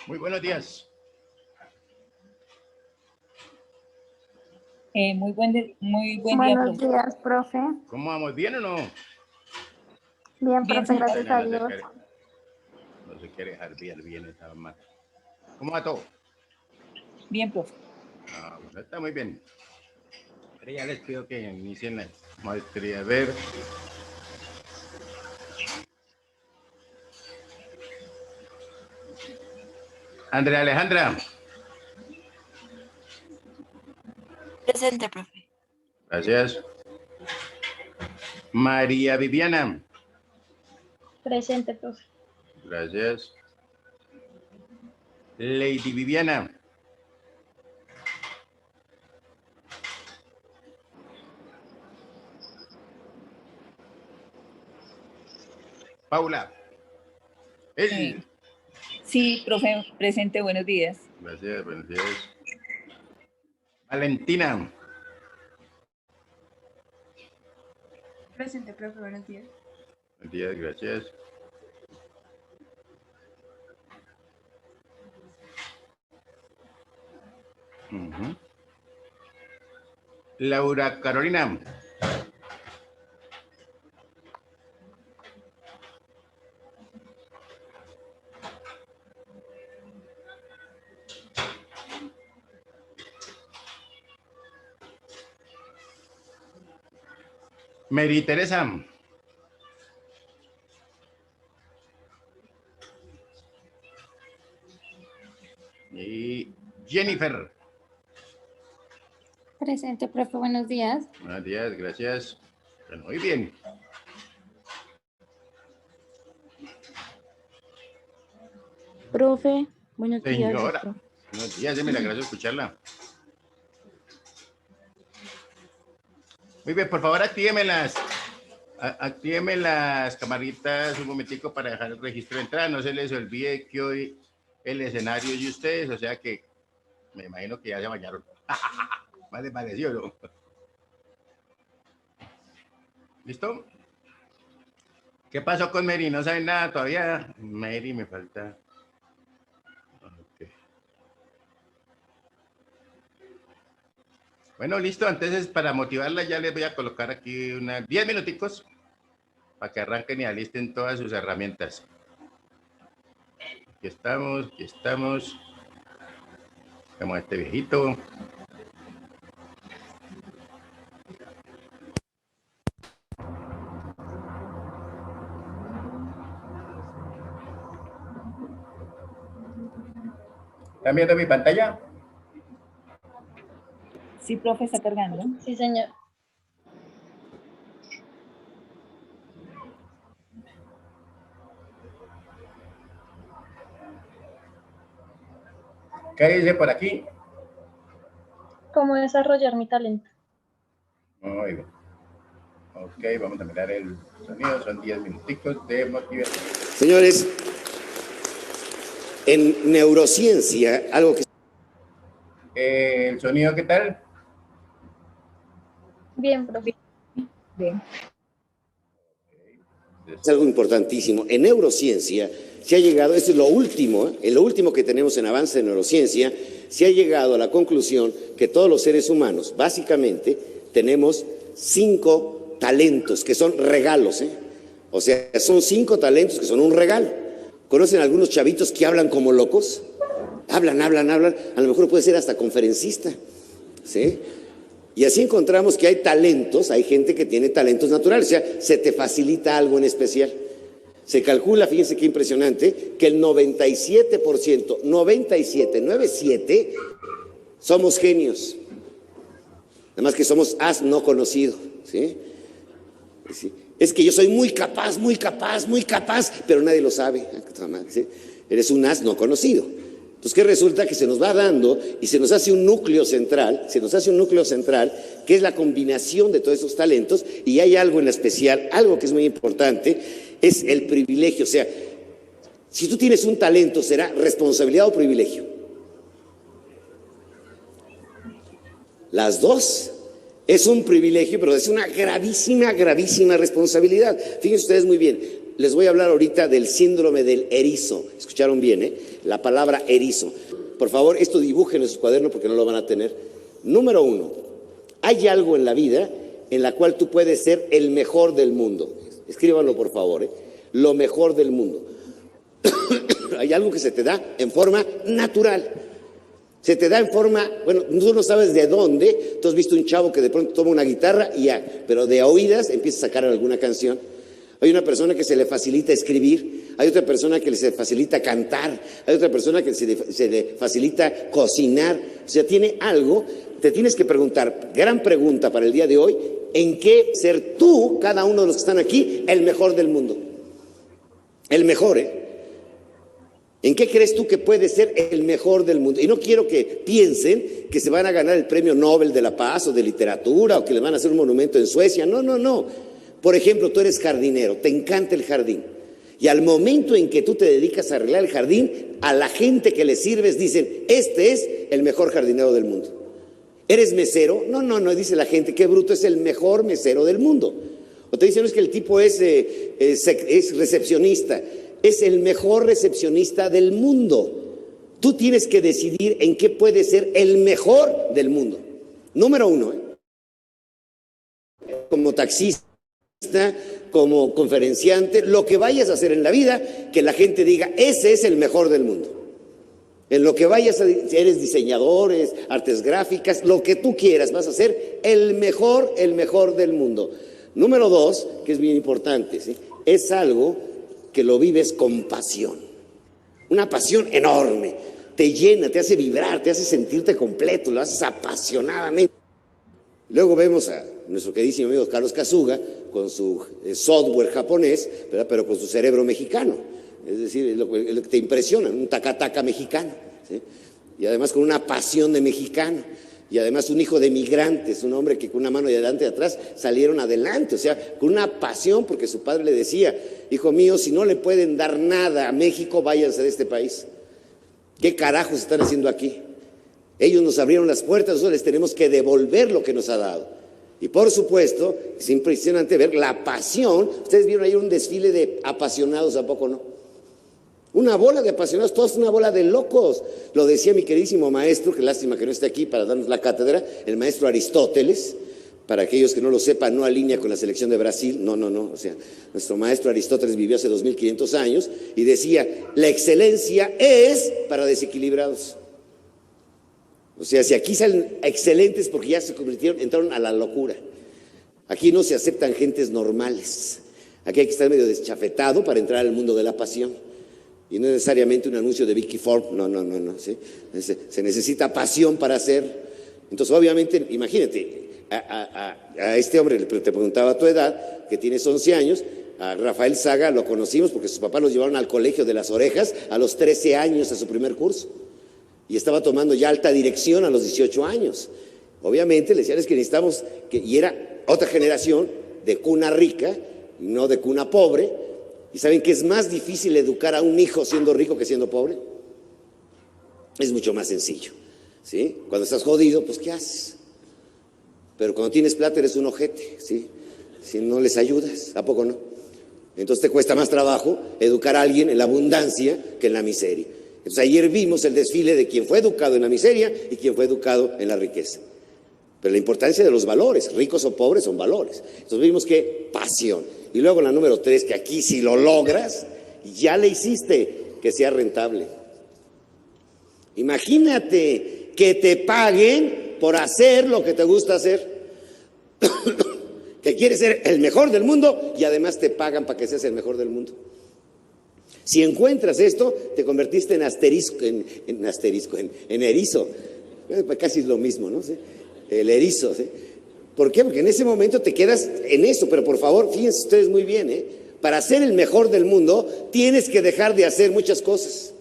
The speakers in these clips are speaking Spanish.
Muy buenos días. Muy buen día, Buenos profe. días, profe. ¿Cómo vamos? ¿Bien o no? Bien, Bien, profe, gracias Bueno, a Dios. no se quiere dejar bien esta mal. ¿Cómo va todo? Bien, profe. Bueno, está muy bien. Pero ya les pido que inicien la maestría. A ver. Andrea Alejandra. Presente, profe. Gracias. María Viviana. Presente, profe. Gracias. Lady Viviana. Paula. Sí, profe, presente, buenos días. Gracias, buenos días. Valentina. Presente, profe, buenos días. Buenos días, gracias. Laura Carolina. Mary Teresa. Y Jennifer. Presente, profe, buenos días. Buenos días, gracias. Bueno, muy bien. Profe, buenos días. Señora, buenos días, me alegra escucharla. Muy bien, por favor, actíveme las camaritas un momentico para dejar el registro de entrada. No se les olvide que hoy el escenario es de ustedes, o sea que me imagino que ya se bañaron. Más les pareció, ¿no? ¿Listo? ¿Qué pasó con Mary? ¿No saben nada todavía? Mary, me falta. Okay. Bueno, listo. Entonces, para motivarla, ya les voy a colocar aquí unas 10 minuticos para que arranquen y alisten todas sus herramientas. Aquí estamos, aquí estamos. Vemos a este viejito. ¿Están viendo mi pantalla? Sí, profe, está cargando. Sí, señor. ¿Qué dice por aquí? ¿Cómo desarrollar mi talento? Oigo. Ok, vamos a mirar el sonido. Son 10 minuticos de motivación. Señores, en neurociencia, algo que... ¿El sonido qué tal? Bien, profe. Bien. Es algo importantísimo. En neurociencia se ha llegado, esto es lo último, en lo último que tenemos en avance de neurociencia, se ha llegado a la conclusión que todos los seres humanos, básicamente, tenemos 5 talentos que son regalos, O sea, son 5 talentos que son un regalo. ¿Conocen algunos chavitos que hablan como locos? Hablan, a lo mejor puede ser hasta conferencista, ¿sí? Y así encontramos que hay talentos, hay gente que tiene talentos naturales, o sea, se te facilita algo en especial. Se calcula, fíjense qué impresionante, que el 97%, 97, somos genios. Nada más que somos as no conocido, ¿sí? Es que yo soy muy capaz, pero nadie lo sabe, ¿sí? Eres un as no conocido. Entonces, ¿qué resulta? Que se nos va dando y se nos hace un núcleo central, que es la combinación de todos esos talentos, y hay algo en especial, algo que es muy importante, es el privilegio. O sea, si tú tienes un talento, ¿será responsabilidad o privilegio? Las dos. Es un privilegio, pero es una gravísima responsabilidad. Fíjense ustedes muy bien, les voy a hablar ahorita del síndrome del erizo. ¿Escucharon bien, eh? La palabra erizo. Por favor, esto dibujen en sus cuadernos porque no lo van a tener. Número 1, hay algo en la vida en la cual tú puedes ser el mejor del mundo. Escríbanlo, por favor, lo mejor del mundo. Hay algo que se te da en forma natural. Se te da en forma, bueno, tú no sabes de dónde. Tú has visto un chavo que de pronto toma una guitarra y ya, pero de oídas empieza a sacar alguna canción. Hay una persona que se le facilita escribir, hay otra persona que se le facilita cantar, hay otra persona que se le facilita cocinar. O sea, tiene algo. Te tienes que preguntar, gran pregunta para el día de hoy, ¿en qué ser tú, cada uno de los que están aquí, el mejor del mundo? El mejor, ¿eh? ¿En qué crees tú que puede ser el mejor del mundo? Y no quiero que piensen que se van a ganar el premio Nobel de la Paz o de literatura o que le van a hacer un monumento en Suecia. No, no, no. Por ejemplo, tú eres jardinero, te encanta el jardín. Y al momento en que tú te dedicas a arreglar el jardín, a la gente que le sirves dicen, este es el mejor jardinero del mundo. ¿Eres mesero? No, no, no, dice la gente, qué bruto, es el mejor mesero del mundo. O te dicen, no, es que el tipo es recepcionista. Es el mejor recepcionista del mundo. Tú tienes que decidir en qué puedes ser el mejor del mundo. Número 1, como taxista, como conferenciante, lo que vayas a hacer en la vida, que la gente diga, ese es el mejor del mundo. En lo que vayas a, si eres diseñador, artes gráficas, lo que tú quieras, vas a ser el mejor del mundo. Número 2, que es bien importante, ¿sí? Es algo que lo vives con pasión, una pasión enorme, te llena, te hace vibrar, te hace sentirte completo, lo haces apasionadamente. Luego vemos a nuestro queridísimo amigo Carlos Kazuga con su software japonés, ¿verdad? Pero con su cerebro mexicano, es decir, lo que te impresiona, un taca-taca mexicano, ¿sí? Y además con una pasión de mexicano. Y además un hijo de migrantes, un hombre que con una mano de adelante y de atrás salieron adelante, o sea, con una pasión, porque su padre le decía, hijo mío, si no le pueden dar nada a México, váyanse de este país. ¿Qué carajos están haciendo aquí? Ellos nos abrieron las puertas, nosotros les tenemos que devolver lo que nos ha dado. Y por supuesto, es impresionante ver la pasión. Ustedes vieron ahí un desfile de apasionados, ¿a poco no? Una bola de apasionados, todos una bola de locos. Lo decía mi queridísimo maestro, que lástima que no esté aquí para darnos la cátedra, el maestro Aristóteles. Para aquellos que no lo sepan, no alinea con la selección de Brasil, no, o sea, nuestro maestro Aristóteles vivió hace 2500 años y decía, la excelencia es para desequilibrados. O sea, si aquí salen excelentes porque ya se convirtieron, entraron a la locura. Aquí no se aceptan gentes normales. Aquí hay que estar medio deschafetado para entrar al mundo de la pasión. Y no necesariamente un anuncio de Vicky Ford, no, ¿sí? Se necesita pasión para hacer. Entonces, obviamente, imagínate, a este hombre, te preguntaba tu edad, que tienes 11 años, a Rafael Saga lo conocimos porque sus papás los llevaron al colegio de las Orejas a los 13 años a su primer curso. Y estaba tomando ya alta dirección a los 18 años. Obviamente, le decían, es que necesitamos, y era otra generación de cuna rica, no de cuna pobre. ¿Y saben que es más difícil educar a un hijo siendo rico que siendo pobre? Es mucho más sencillo, ¿sí? Cuando estás jodido, pues ¿qué haces? Pero cuando tienes plata eres un ojete, ¿sí? Si no les ayudas, ¿a poco no? Entonces te cuesta más trabajo educar a alguien en la abundancia que en la miseria. Entonces ayer vimos el desfile de quien fue educado en la miseria y quien fue educado en la riqueza. Pero la importancia de los valores, ricos o pobres, son valores. Entonces vimos que pasión. Y luego la número 3, que aquí si lo logras, ya le hiciste, que sea rentable. Imagínate que te paguen por hacer lo que te gusta hacer. Que quieres ser el mejor del mundo y además te pagan para que seas el mejor del mundo. Si encuentras esto, te convertiste en erizo. Casi es lo mismo, ¿no? ¿Sí? El erizo, ¿sí? ¿Por qué? Porque en ese momento te quedas en eso, pero por favor, fíjense ustedes muy bien, para ser el mejor del mundo, tienes que dejar de hacer muchas cosas,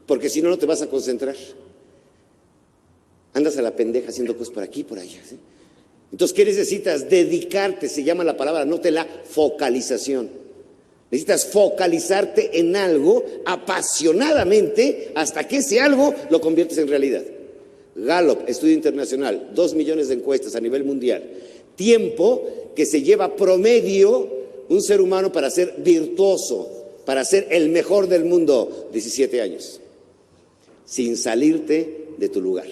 porque si no, no te vas a concentrar. Andas a la pendeja haciendo cosas por aquí y por allá, ¿sí? Entonces, ¿qué necesitas? Dedicarte, se llama la palabra, anote la focalización. Necesitas focalizarte en algo apasionadamente hasta que ese algo lo conviertes en realidad. Gallup, estudio internacional, 2 millones de encuestas a nivel mundial. Tiempo que se lleva promedio un ser humano para ser virtuoso, para ser el mejor del mundo? 17 años. Sin salirte de tu lugar.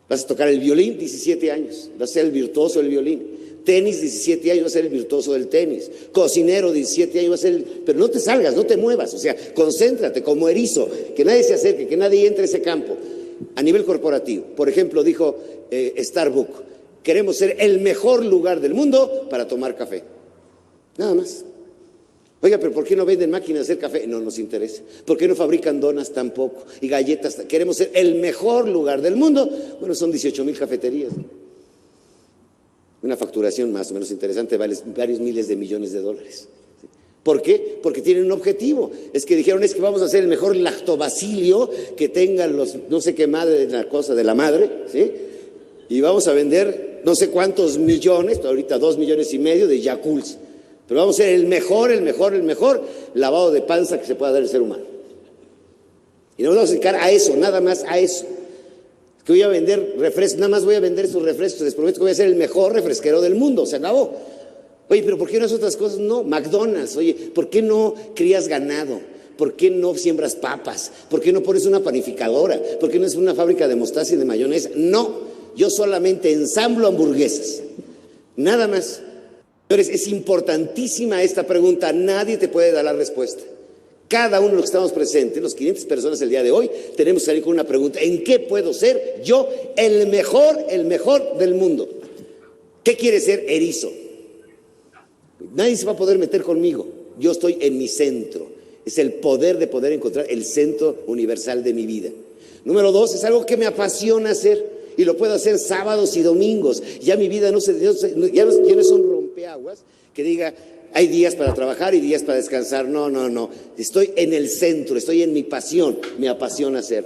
Vas a tocar el violín, 17 años. Vas a ser el virtuoso del violín. Tenis, 17 años, vas a ser el virtuoso del tenis. Cocinero, 17 años, vas a ser el... Pero no te salgas, no te muevas. O sea, concéntrate como erizo. Que nadie se acerque, que nadie entre a ese campo. A nivel corporativo. Por ejemplo, dijo Starbucks, queremos ser el mejor lugar del mundo para tomar café. Nada más. Oiga, pero ¿por qué no venden máquinas de hacer café? No nos interesa. ¿Por qué no fabrican donas? Tampoco. Y galletas. Queremos ser el mejor lugar del mundo. Bueno, son 18,000 cafeterías. Una facturación más o menos interesante, vale varios miles de millones de dólares. ¿Por qué? Porque tienen un objetivo. Es que dijeron, es que vamos a hacer el mejor lactobacilio que tengan los no sé qué madre de la cosa de la madre, ¿sí? Y vamos a vender no sé cuántos millones, ahorita 2,5 millones de Yakults. Pero vamos a ser el mejor lavado de panza que se pueda dar el ser humano. Y nos vamos a dedicar a eso, nada más a eso. Es que voy a vender refrescos, nada más voy a vender esos refrescos, les prometo que voy a ser el mejor refresquero del mundo, se acabó. Oye, pero ¿por qué no haces otras cosas? No, McDonald's, oye, ¿por qué no crías ganado? ¿Por qué no siembras papas? ¿Por qué no pones una panificadora? ¿Por qué no es una fábrica de mostaza y de mayonesa? No, yo solamente ensamblo hamburguesas, nada más. Señores, es importantísima esta pregunta, nadie te puede dar la respuesta. Cada uno de los que estamos presentes, los 500 personas el día de hoy, tenemos que salir con una pregunta: ¿en qué puedo ser yo el mejor del mundo? ¿Qué quiere ser erizo? Nadie se va a poder meter conmigo, yo estoy en mi centro. Es el poder de poder encontrar el centro universal de mi vida. Número 2, es algo que me apasiona hacer. Y lo puedo hacer sábados y domingos. Ya mi vida ya no son rompeaguas que diga, hay días para trabajar y días para descansar. No. Estoy en el centro, estoy en mi pasión. Me apasiona hacer.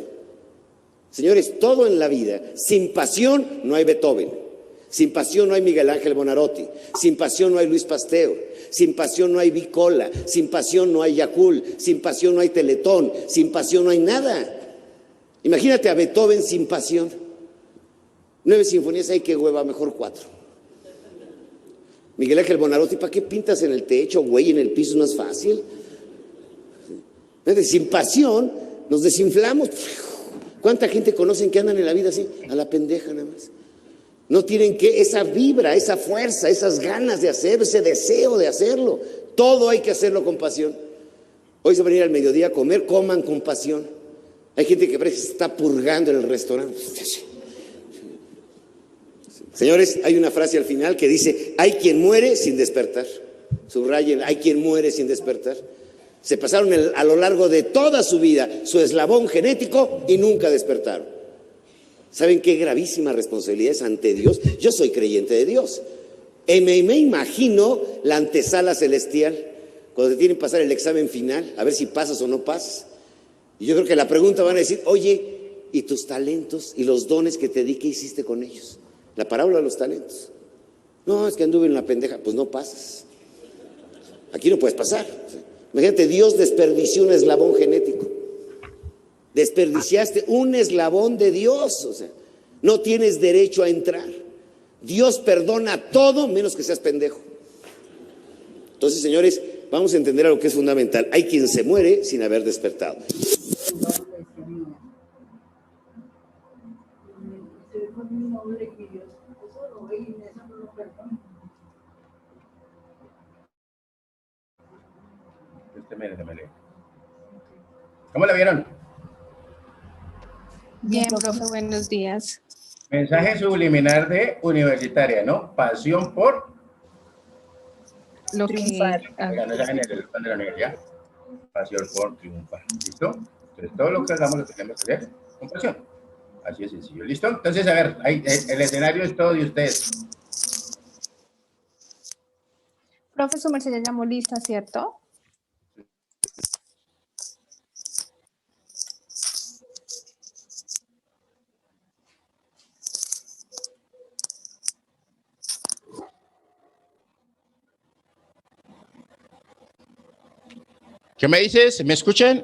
Señores, todo en la vida, sin pasión no hay Beethoven. Sin pasión no hay Miguel Ángel Bonarotti. Sin pasión no hay Luis Pasteur. Sin pasión no hay Bicola. Sin pasión no hay Yakult. Sin pasión no hay Teletón. Sin pasión no hay nada. Imagínate a Beethoven sin pasión. 9 sinfonías, hay que hueva, mejor 4. Miguel Ángel Bonarotti, ¿para qué pintas en el techo, güey? En el piso no es fácil. Sin pasión nos desinflamos. ¿Cuánta gente conocen que andan en la vida así? A la pendeja nada más. No tienen esa vibra, esa fuerza, esas ganas de hacerlo, ese deseo de hacerlo. Todo hay que hacerlo con pasión. Hoy se van a ir al mediodía a comer, coman con pasión. Hay gente que parece que se está purgando en el restaurante. Señores, hay una frase al final que dice, hay quien muere sin despertar. Subrayen, hay quien muere sin despertar. Se pasaron a lo largo de toda su vida su eslabón genético y nunca despertaron. ¿Saben qué gravísima responsabilidad es ante Dios? Yo soy creyente de Dios. Me imagino la antesala celestial, cuando te tienen que pasar el examen final, a ver si pasas o no pasas. Y yo creo que la pregunta van a decir, oye, ¿y tus talentos y los dones que te di, qué hiciste con ellos? La parábola de los talentos. No, es que anduve en la pendeja. Pues no pasas. Aquí no puedes pasar. Imagínate, Dios desperdició un eslabón genético. Desperdiciaste un eslabón de Dios. O sea, no tienes derecho a entrar. Dios perdona todo menos que seas pendejo. Entonces, señores, vamos a entender algo que es fundamental. Hay quien se muere sin haber despertado. ¿Cómo la vieron? Bien, profe, buenos días. Mensaje subliminal de universitaria, ¿no? Pasión por Lo Triunfar. ganó en el plan de la universidad. Pasión por triunfar. ¿Listo? Entonces, todo lo que hagamos lo tenemos que hacer con pasión. Así es sencillo. ¿Listo? Entonces, a ver, el escenario es todo de ustedes. Profe, su merced ya llamó lista, ¿cierto? ¿Qué me dices? ¿Me escuchan?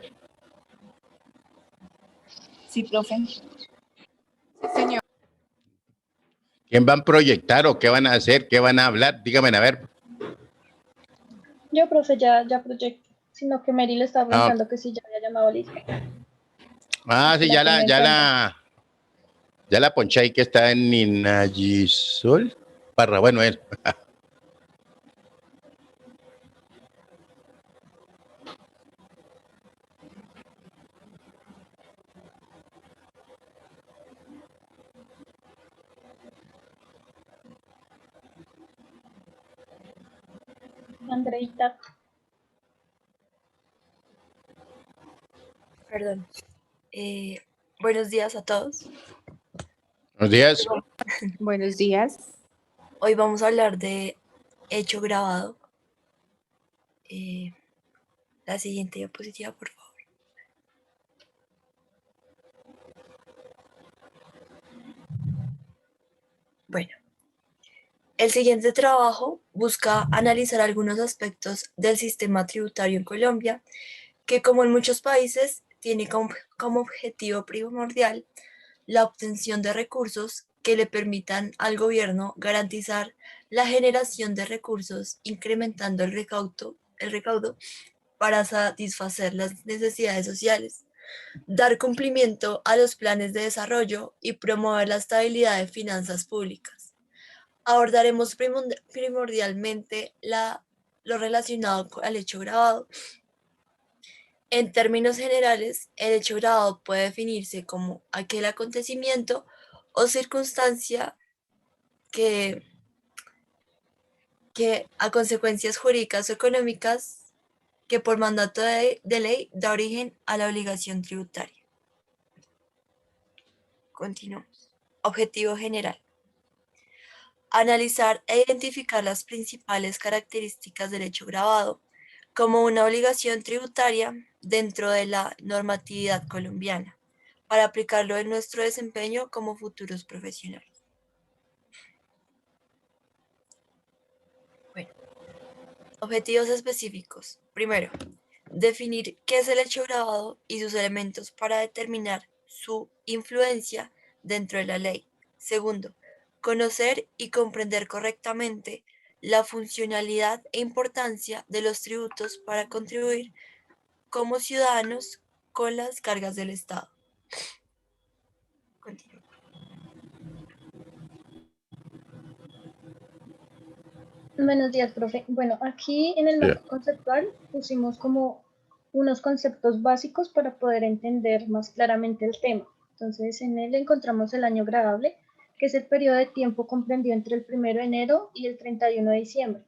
Sí, profe. Señor. ¿Quién van a proyectar o qué van a hacer? ¿Qué van a hablar? Díganme, a ver. Yo, profe, ya proyecto, sino que Mary le estaba Ah, preguntando que si ya había llamado a Lisa. Ah, sí, La tenía en cuenta. ya la ponché ahí que está en Ninagisol. Parra, bueno, él. Andreita, Perdón. Buenos días a todos. Buenos días. Buenos días. Hoy vamos a hablar de hecho grabado. La siguiente diapositiva, por favor. Bueno, el siguiente trabajo busca analizar algunos aspectos del sistema tributario en Colombia, que como en muchos países tiene como objetivo primordial la obtención de recursos que le permitan al gobierno garantizar la generación de recursos, incrementando el recaudo para satisfacer las necesidades sociales, dar cumplimiento a los planes de desarrollo y promover la estabilidad de finanzas públicas. Abordaremos primordialmente lo relacionado al hecho grabado. En términos generales, el hecho grabado puede definirse como aquel acontecimiento o circunstancia que a consecuencias jurídicas o económicas que por mandato de ley da origen a la obligación tributaria. Continuamos. Objetivo general. Analizar e identificar las principales características del hecho grabado como una obligación tributaria dentro de la normatividad colombiana, para aplicarlo en nuestro desempeño como futuros profesionales. Bueno, objetivos específicos. Primero, definir qué es el hecho grabado y sus elementos para determinar su influencia dentro de la ley. Segundo, conocer y comprender correctamente la funcionalidad e importancia de los tributos para contribuir como ciudadanos con las cargas del Estado. Continúo. buenos días, profe. Bueno, aquí en el marco conceptual pusimos como unos conceptos básicos para poder entender más claramente el tema. Entonces, en él encontramos el año gravable, que es el periodo de tiempo comprendido entre el 1 de enero y el 31 de diciembre,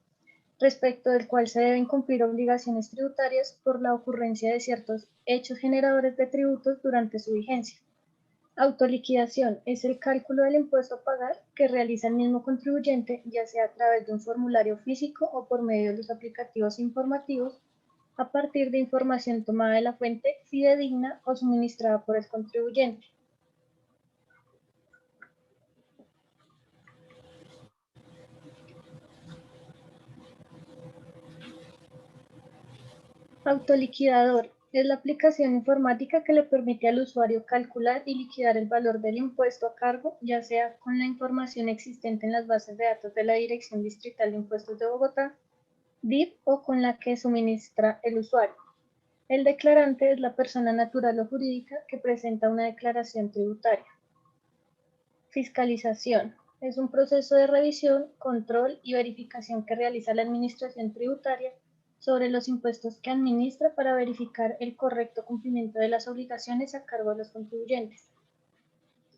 respecto del cual se deben cumplir obligaciones tributarias por la ocurrencia de ciertos hechos generadores de tributos durante su vigencia. Autoliquidación es el cálculo del impuesto a pagar que realiza el mismo contribuyente, ya sea a través de un formulario físico o por medio de los aplicativos informativos, a partir de información tomada de la fuente fidedigna o suministrada por el contribuyente. Autoliquidador es la aplicación informática que le permite al usuario calcular y liquidar el valor del impuesto a cargo, ya sea con la información existente en las bases de datos de la Dirección Distrital de Impuestos de Bogotá, DIF, o con la que suministra el usuario. El declarante es la persona natural o jurídica que presenta una declaración tributaria. Fiscalización es un proceso de revisión, control y verificación que realiza la Administración Tributaria sobre los impuestos que administra para verificar el correcto cumplimiento de las obligaciones a cargo de los contribuyentes.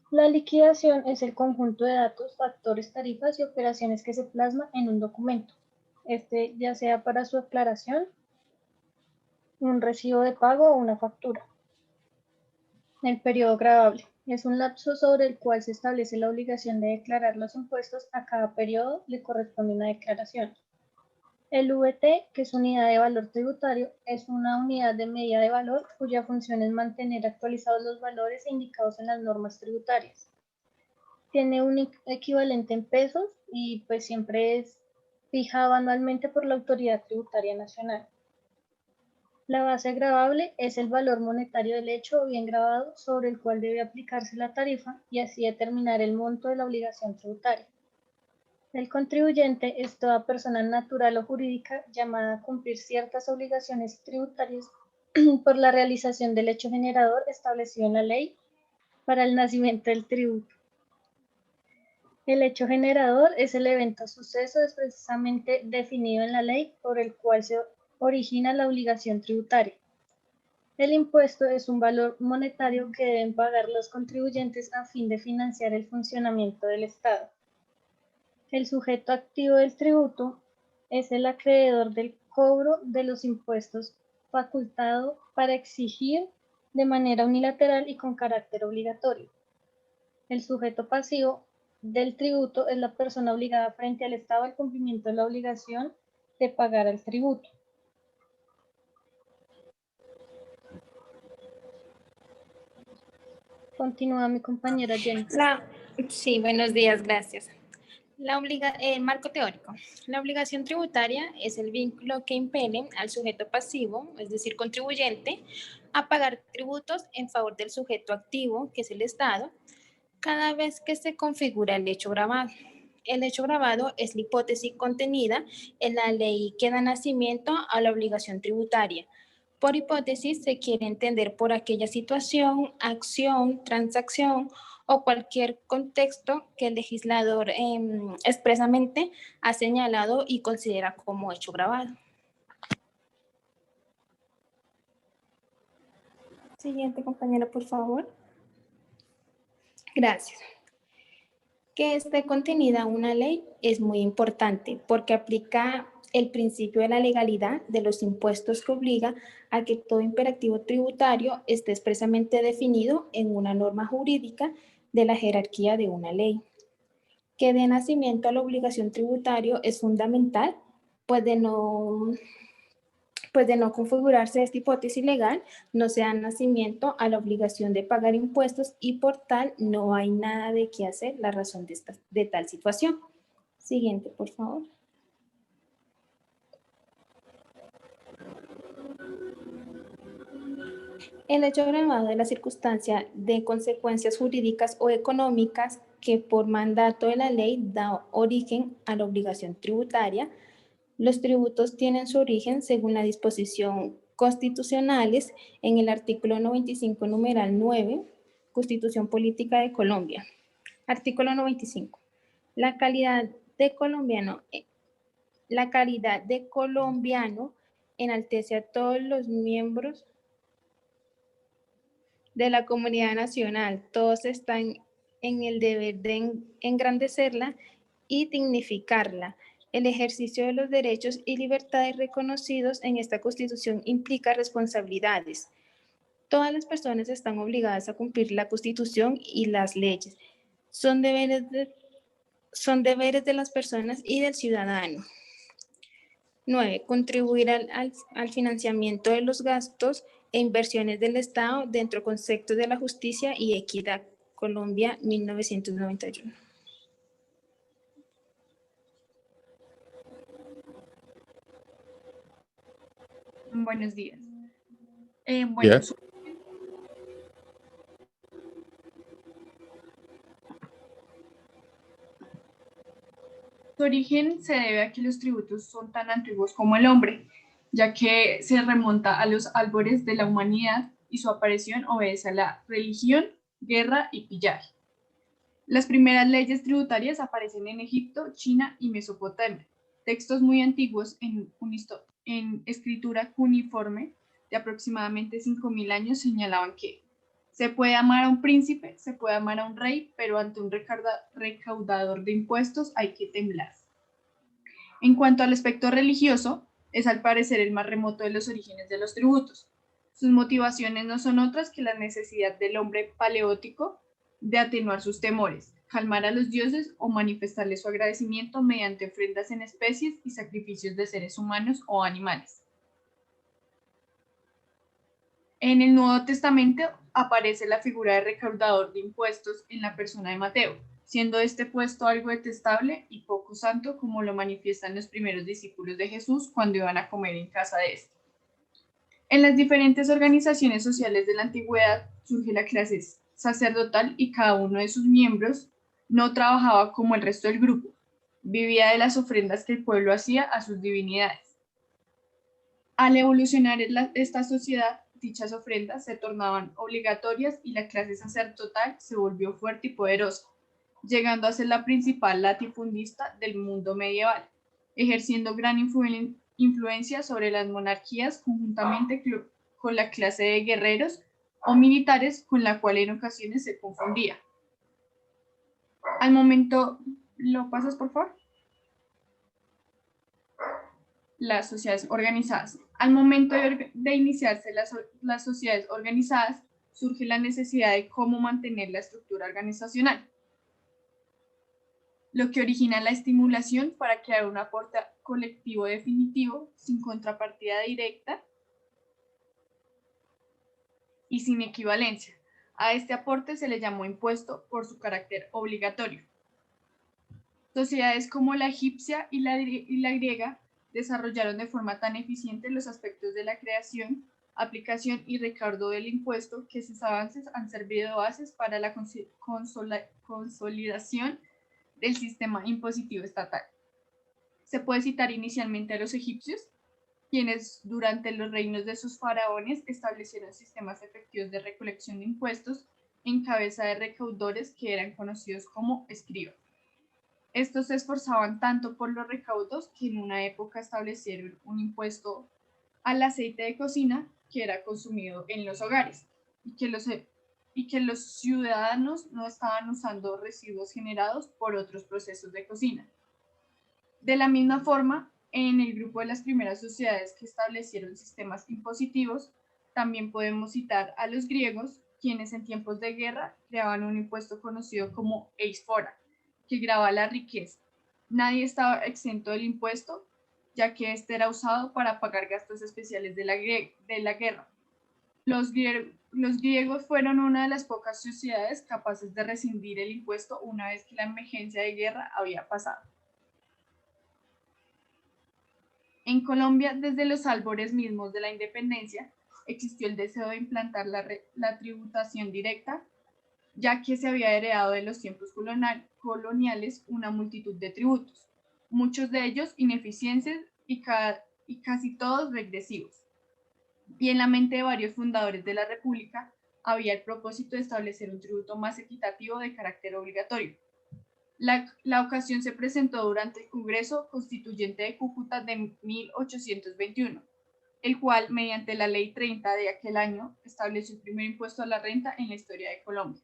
La liquidación es el conjunto de datos, factores, tarifas y operaciones que se plasma en un documento, ya sea para su aclaración, un recibo de pago o una factura. El periodo gravable es un lapso sobre el cual se establece la obligación de declarar los impuestos. A cada periodo le corresponde una declaración. El VT, que es unidad de valor tributario, es una unidad de medida de valor cuya función es mantener actualizados los valores indicados en las normas tributarias. Tiene un equivalente en pesos y pues siempre es fijado anualmente por la Autoridad Tributaria Nacional. La base gravable es el valor monetario del hecho o bien grabado sobre el cual debe aplicarse la tarifa y así determinar el monto de la obligación tributaria. El contribuyente es toda persona natural o jurídica llamada a cumplir ciertas obligaciones tributarias por la realización del hecho generador establecido en la ley para el nacimiento del tributo. El hecho generador es el evento o suceso expresamente definido en la ley por el cual se origina la obligación tributaria. El impuesto es un valor monetario que deben pagar los contribuyentes a fin de financiar el funcionamiento del Estado. El sujeto activo del tributo es el acreedor del cobro de los impuestos facultado para exigir de manera unilateral y con carácter obligatorio. El sujeto pasivo del tributo es la persona obligada frente al Estado al cumplimiento de la obligación de pagar el tributo. Continúa mi compañera Jenny. Sí, buenos días, gracias. Marco teórico. La obligación tributaria es el vínculo que impele al sujeto pasivo, es decir, contribuyente, a pagar tributos en favor del sujeto activo, que es el Estado, cada vez que se configura el hecho grabado. El hecho grabado es la hipótesis contenida en la ley que da nacimiento a la obligación tributaria. Por hipótesis se quiere entender por aquella situación, acción, transacción o cualquier contexto que el legislador expresamente ha señalado y considera como hecho grabado. Siguiente compañera, por favor. Gracias. Que esté contenida una ley es muy importante porque aplica el principio de la legalidad de los impuestos que obliga a que todo imperativo tributario esté expresamente definido en una norma jurídica de la jerarquía de una ley. Que dé nacimiento a la obligación tributaria es fundamental, pues de no configurarse esta hipótesis legal, no se da nacimiento a la obligación de pagar impuestos y por tal no hay nada de qué hacer la razón de tal situación. Siguiente, por favor. El hecho grabado de la circunstancia de consecuencias jurídicas o económicas que por mandato de la ley da origen a la obligación tributaria. Los tributos tienen su origen según la disposición constitucionales en el artículo 95, numeral 9, Constitución Política de Colombia. Artículo 95. La calidad de colombiano enaltece a todos los miembros de la comunidad nacional. Todos están en el deber de engrandecerla y dignificarla. El ejercicio de los derechos y libertades reconocidos en esta Constitución implica responsabilidades. Todas las personas están obligadas a cumplir la Constitución y las leyes. Son deberes de las personas y del ciudadano. 9. Contribuir al financiamiento de los gastos e inversiones del Estado dentro de conceptos de la justicia y equidad. Colombia, 1991. Buenos días. Yes. Su origen se debe a que los tributos son tan antiguos como el hombre, ya que se remonta a los albores de la humanidad y su aparición obedece a la religión, guerra y pillaje. Las primeras leyes tributarias aparecen en Egipto, China y Mesopotamia. Textos muy antiguos en escritura cuneiforme de aproximadamente 5.000 años señalaban que se puede amar a un príncipe, se puede amar a un rey, pero ante un recaudador de impuestos hay que temblar. En cuanto al aspecto religioso, es al parecer el más remoto de los orígenes de los tributos. Sus motivaciones no son otras que la necesidad del hombre paleolítico de atenuar sus temores, calmar a los dioses o manifestarles su agradecimiento mediante ofrendas en especies y sacrificios de seres humanos o animales. En el Nuevo Testamento aparece la figura de recaudador de impuestos en la persona de Mateo, siendo este puesto algo detestable y poco santo, como lo manifiestan los primeros discípulos de Jesús cuando iban a comer en casa de éste. En las diferentes organizaciones sociales de la antigüedad surge la clase sacerdotal y cada uno de sus miembros no trabajaba como el resto del grupo. vivía de las ofrendas que el pueblo hacía a sus divinidades. Al evolucionar esta sociedad, dichas ofrendas se tornaban obligatorias y la clase sacerdotal se volvió fuerte y poderosa, llegando a ser la principal latifundista del mundo medieval, ejerciendo gran influencia sobre las monarquías conjuntamente con la clase de guerreros o militares con la cual en ocasiones se confundía. Al momento, ¿lo pasas por favor? Las sociedades organizadas. Al momento de iniciarse las sociedades organizadas, surge la necesidad de cómo mantener la estructura organizacional, lo que origina la estimulación para crear un aporte colectivo definitivo sin contrapartida directa y sin equivalencia. A este aporte se le llamó impuesto por su carácter obligatorio. Sociedades como la egipcia y la griega desarrollaron de forma tan eficiente los aspectos de la creación, aplicación y recaudo del impuesto que sus avances han servido de bases para la consolidación del sistema impositivo estatal. Se puede citar inicialmente a los egipcios, quienes durante los reinos de sus faraones establecieron sistemas efectivos de recolección de impuestos en cabeza de recaudadores que eran conocidos como escribas. Estos se esforzaban tanto por los recaudos que en una época establecieron un impuesto al aceite de cocina que era consumido en los hogares y que los ciudadanos no estaban usando residuos generados por otros procesos de cocina. De la misma forma, en el grupo de las primeras sociedades que establecieron sistemas impositivos, también podemos citar a los griegos, quienes en tiempos de guerra creaban un impuesto conocido como eisfora, que grababa la riqueza. Nadie estaba exento del impuesto, ya que este era usado para pagar gastos especiales de la guerra. Los griegos fueron una de las pocas sociedades capaces de rescindir el impuesto una vez que la emergencia de guerra había pasado. En Colombia, desde los albores mismos de la independencia, existió el deseo de implantar la tributación directa, ya que se había heredado de los tiempos coloniales una multitud de tributos, muchos de ellos ineficientes y casi todos regresivos. Y en la mente de varios fundadores de la República había el propósito de establecer un tributo más equitativo de carácter obligatorio. La ocasión se presentó durante el Congreso Constituyente de Cúcuta de 1821, el cual, mediante la Ley 30 de aquel año, estableció el primer impuesto a la renta en la historia de Colombia.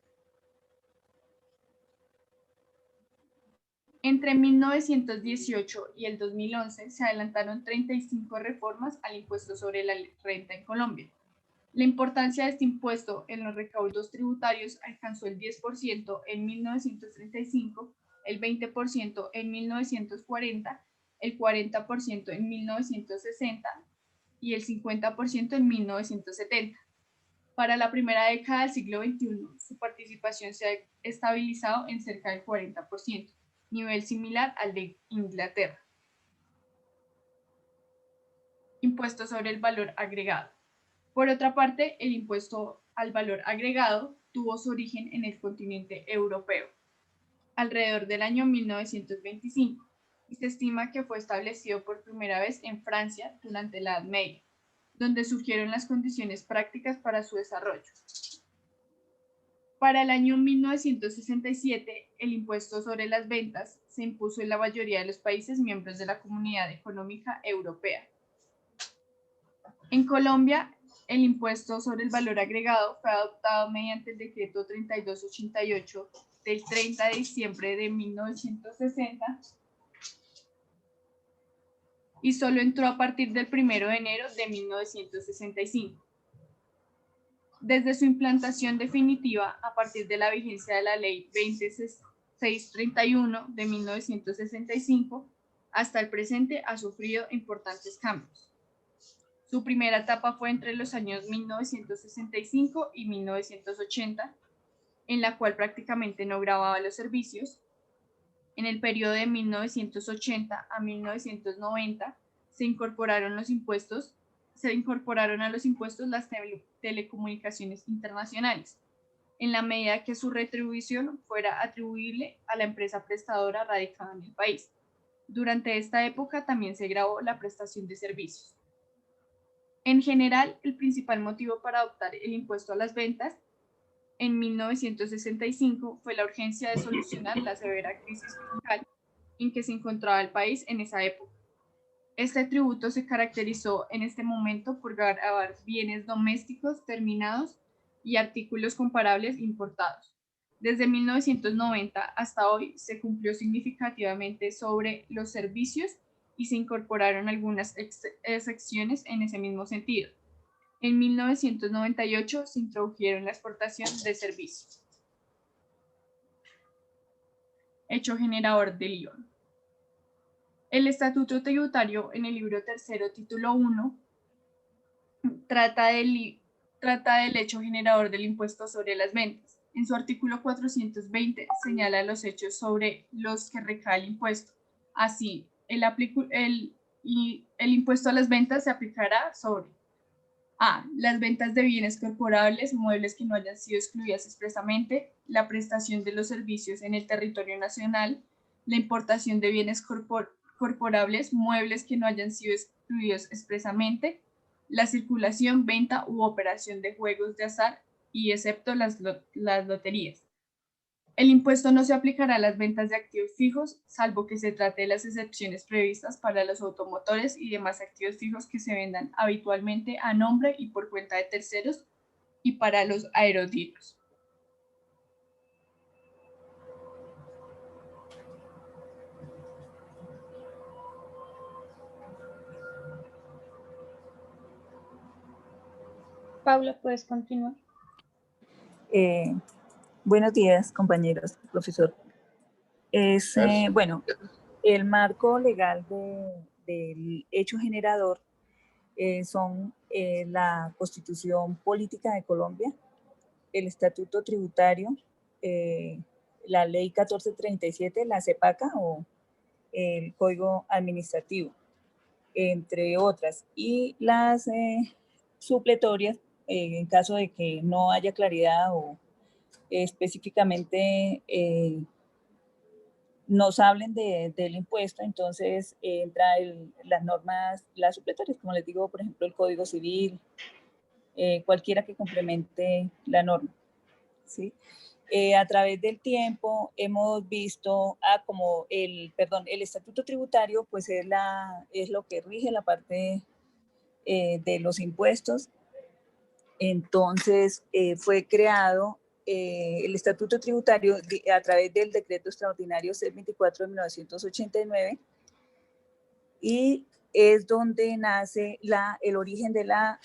Entre 1918 y el 2011 se adelantaron 35 reformas al impuesto sobre la renta en Colombia. La importancia de este impuesto en los recaudos tributarios alcanzó el 10% en 1935, el 20% en 1940, el 40% en 1960 y el 50% en 1970. Para la primera década del siglo XXI, su participación se ha estabilizado en cerca del 40%, nivel similar al de Inglaterra. Impuesto sobre el valor agregado. Por otra parte, el impuesto al valor agregado tuvo su origen en el continente europeo, alrededor del año 1925, y se estima que fue establecido por primera vez en Francia durante la Edad Media, donde surgieron las condiciones prácticas para su desarrollo. Para el año 1967, el impuesto sobre las ventas se impuso en la mayoría de los países miembros de la Comunidad Económica Europea. En Colombia, el impuesto sobre el valor agregado fue adoptado mediante el decreto 3288 del 30 de diciembre de 1960 y solo entró a partir del 1 de enero de 1965. Desde su implantación definitiva, a partir de la vigencia de la Ley 20631 de 1965, hasta el presente ha sufrido importantes cambios. Su primera etapa fue entre los años 1965 y 1980, en la cual prácticamente no grababa los servicios. En el periodo de 1980 a 1990 se incorporaron a los impuestos las telecomunicaciones internacionales, en la medida que su retribución fuera atribuible a la empresa prestadora radicada en el país, Durante esta época también se gravó la prestación de servicios. En general, el principal motivo para adoptar el impuesto a las ventas en 1965 fue la urgencia de solucionar la severa crisis fiscal en que se encontraba el país en esa época. Este tributo se caracterizó en este momento por gravar bienes domésticos terminados y artículos comparables importados. Desde 1990 hasta hoy se cumplió significativamente sobre los servicios y se incorporaron algunas excepciones en ese mismo sentido. En 1998 se introdujeron la exportación de servicios. Hecho generador del IVA. El Estatuto Tributario en el libro tercero, título 1, trata del hecho generador del impuesto sobre las ventas. En su artículo 420 señala los hechos sobre los que recae el impuesto. Así, el impuesto a las ventas se aplicará sobre A. Las ventas de bienes corporables, muebles que no hayan sido excluidas expresamente, la prestación de los servicios en el territorio nacional, la importación de bienes corporables, muebles que no hayan sido excluidos expresamente, la circulación, venta u operación de juegos de azar y excepto las loterías. El impuesto no se aplicará a las ventas de activos fijos, salvo que se trate de las excepciones previstas para los automotores y demás activos fijos que se vendan habitualmente a nombre y por cuenta de terceros y para los aerodealers. Paula, ¿puedes continuar? Buenos días, compañeros, profesor. Bueno, el marco legal del hecho generador son la Constitución Política de Colombia, el Estatuto Tributario, la Ley 1437, la CEPACA o el Código Administrativo, entre otras, y las supletorias en caso de que no haya claridad o específicamente nos hablen del impuesto, entonces entra las normas, las supletorias, como les digo, por ejemplo, el Código Civil, cualquiera que complemente la norma, ¿sí? A través del tiempo hemos visto como el Estatuto Tributario, pues es lo que rige la parte de los impuestos. Entonces fue creado el Estatuto Tributario a través del Decreto Extraordinario C-24 de 1989 y es donde nace el origen de la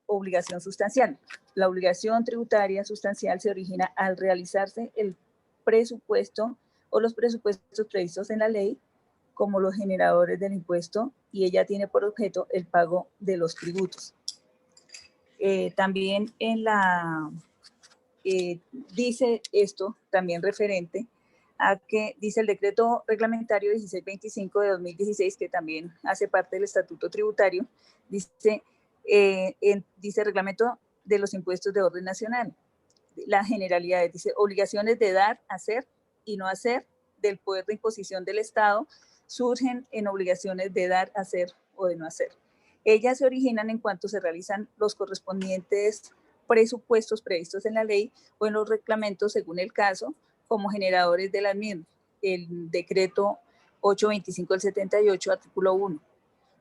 obligación sustancial. La obligación tributaria sustancial se origina al realizarse el presupuesto o los presupuestos previstos en la ley como los generadores del impuesto y ella tiene por objeto el pago de los tributos. También dice esto, también referente a que dice el decreto reglamentario 1625 de 2016, que también hace parte del Estatuto Tributario, dice reglamento de los impuestos de orden nacional. La generalidad dice obligaciones de dar, hacer y no hacer del poder de imposición del Estado surgen en obligaciones de dar, hacer o de no hacer. Ellas se originan en cuanto se realizan los correspondientes presupuestos previstos en la ley o en los reglamentos según el caso como generadores de las mismas. El decreto 825 del 78, artículo 1.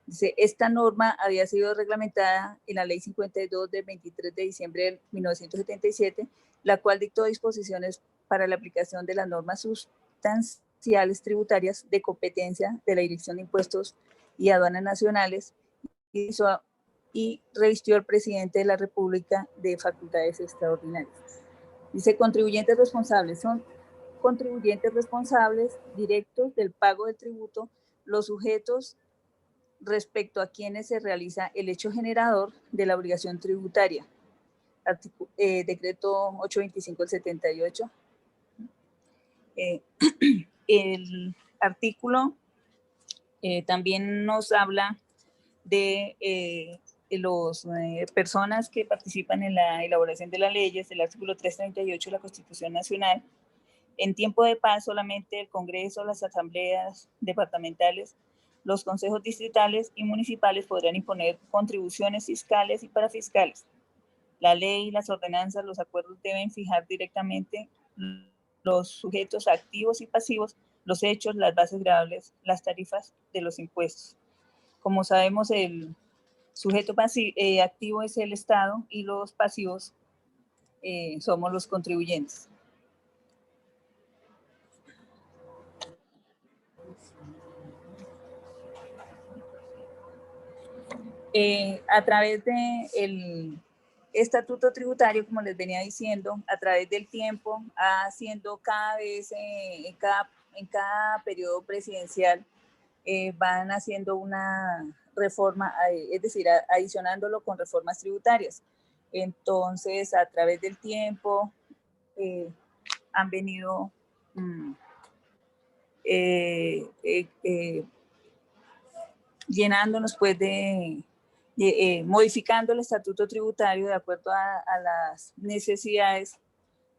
Dice, esta norma había sido reglamentada en la ley 52 del 23 de diciembre de 1977, la cual dictó disposiciones para la aplicación de las normas sustanciales tributarias de competencia de la Dirección de Impuestos y Aduanas Nacionales y revistió al presidente de la República de facultades extraordinarias. Dice, contribuyentes responsables son contribuyentes responsables directos del pago del tributo, los sujetos respecto a quienes se realiza el hecho generador de la obligación tributaria. Decreto 825 del 78. El artículo también nos habla de las personas que participan en la elaboración de las leyes, el artículo 338 de la Constitución Nacional, En tiempo de paz solamente el Congreso, las asambleas departamentales, los consejos distritales y municipales podrán imponer contribuciones fiscales y parafiscales. La ley, las ordenanzas, los acuerdos deben fijar directamente los sujetos activos y pasivos, los hechos, las bases gravables, las tarifas de los impuestos. Como sabemos, el sujeto activo es el Estado y los pasivos somos los contribuyentes. A través del estatuto tributario, como les venía diciendo, a través del tiempo, haciendo cada vez, en cada periodo presidencial, van haciendo una reforma, es decir, adicionándolo con reformas tributarias. Entonces, a través del tiempo, han venido llenándonos pues modificando el estatuto tributario de acuerdo a las necesidades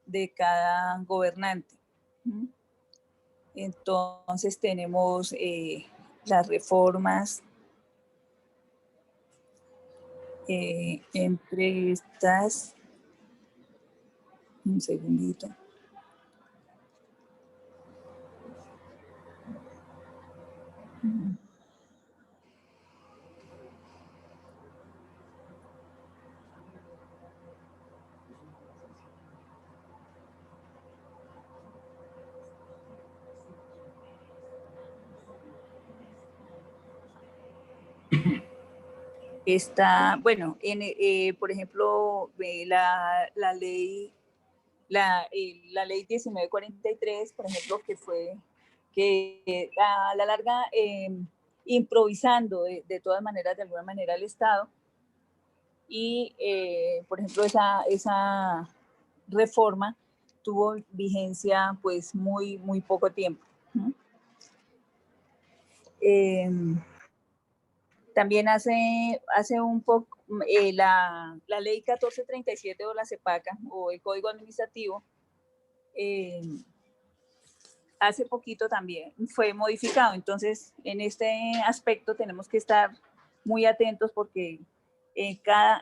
de cada gobernante. Entonces tenemos las reformas, entre estas, un segundito. Está, bueno, por ejemplo, la ley 1943, por ejemplo, que a la larga, improvisando de todas maneras, de alguna manera, el Estado, y por ejemplo, esa reforma tuvo vigencia pues muy poco tiempo. También hace un poco la ley 1437 o la CEPACA o el Código Administrativo, hace poquito también fue modificado. Entonces, en este aspecto tenemos que estar muy atentos porque la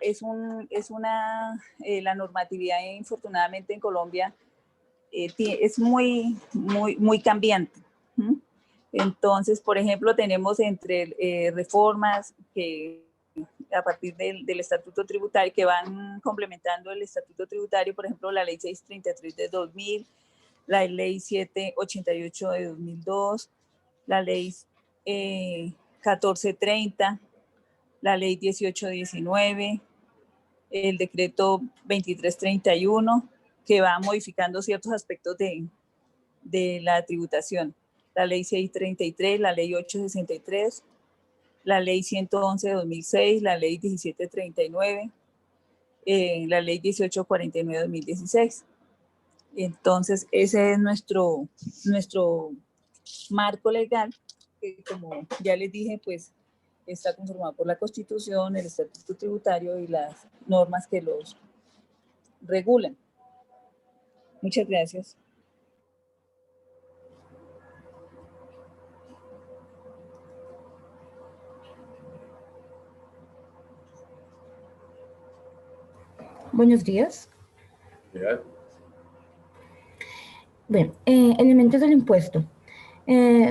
normatividad, infortunadamente en Colombia, es muy cambiante. Entonces, por ejemplo, tenemos entre reformas que a partir del estatuto tributario, que van complementando el estatuto tributario, por ejemplo, la ley 633 de 2000, la ley 788 de 2002, la ley 1430, la ley 1819, el decreto 2331, que va modificando ciertos aspectos de la tributación. La ley 633, la ley 863, la ley 111 de 2006, la ley 1739, la ley 1849 de 2016. Entonces, ese es nuestro marco legal, que como ya les dije, pues está conformado por la Constitución, el Estatuto Tributario y las normas que los regulan. Muchas gracias. Buenos días. Ya. Bueno, elementos del impuesto.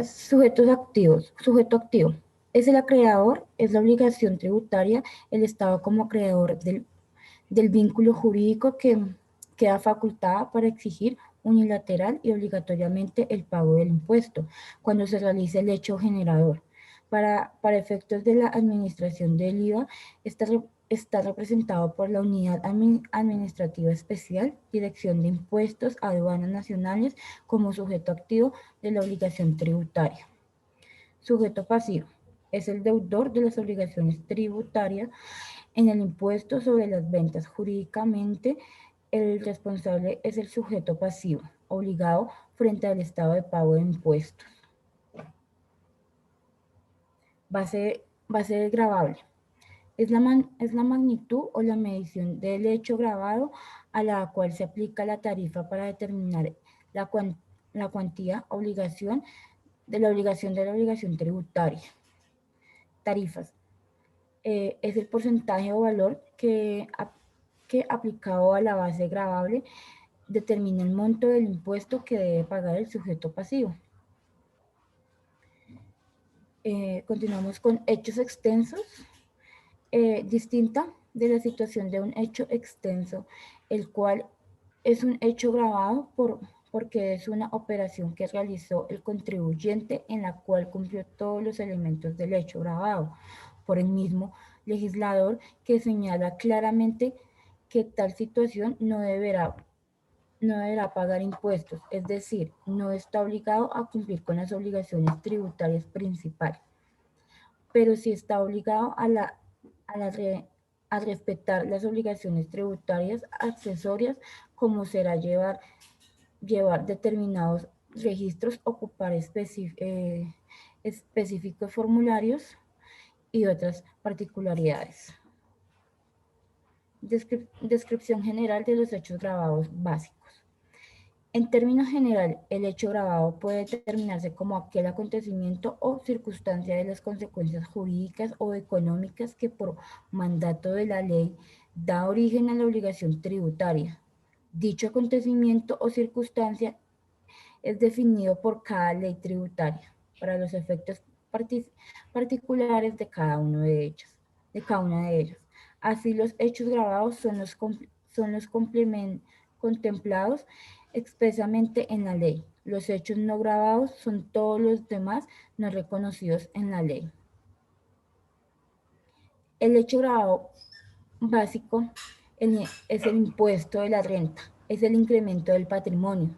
Sujetos activos. Sujeto activo es el acreedor, es la obligación tributaria, el Estado como acreedor del vínculo jurídico que queda facultada para exigir unilateral y obligatoriamente el pago del impuesto cuando se realice el hecho generador. Para efectos de la administración del IVA, está representado por la Unidad Administrativa Especial, Dirección de Impuestos, Aduanas Nacionales, como sujeto activo de la obligación tributaria. Sujeto pasivo es el deudor de las obligaciones tributarias en el impuesto sobre las ventas. Jurídicamente, el responsable es el sujeto pasivo, obligado frente al estado de pago de impuestos. Base gravable. Es la magnitud o la medición del hecho gravado a la cual se aplica la tarifa para determinar la cuantía obligación de la obligación tributaria. Tarifas. Es el porcentaje o valor que aplicado a la base gravable determina el monto del impuesto que debe pagar el sujeto pasivo. Continuamos con hechos extensos. Distinta de la situación de un hecho extenso, el cual es un hecho grabado porque es una operación que realizó el contribuyente en la cual cumplió todos los elementos del hecho grabado por el mismo legislador, que señala claramente que tal situación no deberá pagar impuestos, es decir, no está obligado a cumplir con las obligaciones tributarias principales, pero sí está obligado a respetar las obligaciones tributarias accesorias, como será llevar determinados registros, ocupar específicos formularios y otras particularidades. Descripción general de los hechos gravados básicos. En términos generales, el hecho grabado puede determinarse como aquel acontecimiento o circunstancia de las consecuencias jurídicas o económicas que por mandato de la ley da origen a la obligación tributaria. Dicho acontecimiento o circunstancia es definido por cada ley tributaria para los efectos particulares de cada una de ellas. Así, los hechos gravados son los contemplados expresamente en la ley. Los hechos no gravados son todos los demás no reconocidos en la ley. El hecho grabado básico es el impuesto de la renta, es el incremento del patrimonio.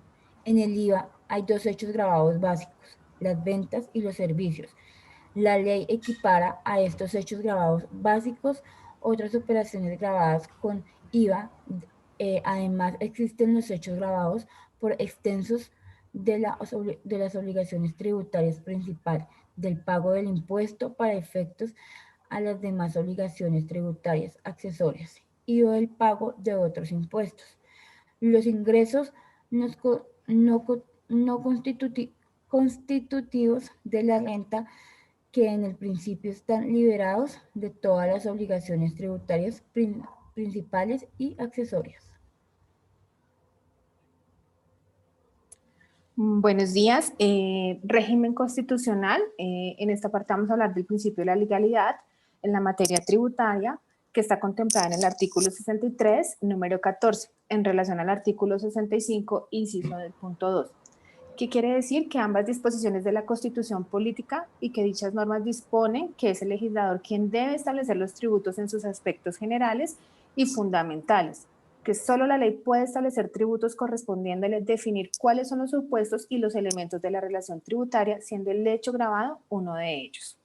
En el IVA hay dos hechos gravados básicos, las ventas y los servicios. La ley equipara a estos hechos gravados básicos otras operaciones gravadas con IVA. Además, existen los hechos gravados por extensos de las obligaciones tributarias principales, del pago del impuesto para efectos a las demás obligaciones tributarias accesorias y o el pago de otros impuestos. Los ingresos no constitutivos de la renta, que en el principio están liberados de todas las obligaciones tributarias principales y accesorias. Buenos días. Régimen constitucional. En esta parte vamos a hablar del principio de la legalidad en la materia tributaria, que está contemplada en el artículo 63, número 14, en relación al artículo 65, inciso del punto 2. ¿Qué quiere decir? Que ambas disposiciones de la Constitución política y que dichas normas disponen que es el legislador quien debe establecer los tributos en sus aspectos generales y fundamentales, que solo la ley puede establecer tributos correspondiéndoles definir cuáles son los supuestos y los elementos de la relación tributaria, siendo el hecho grabado uno de ellos.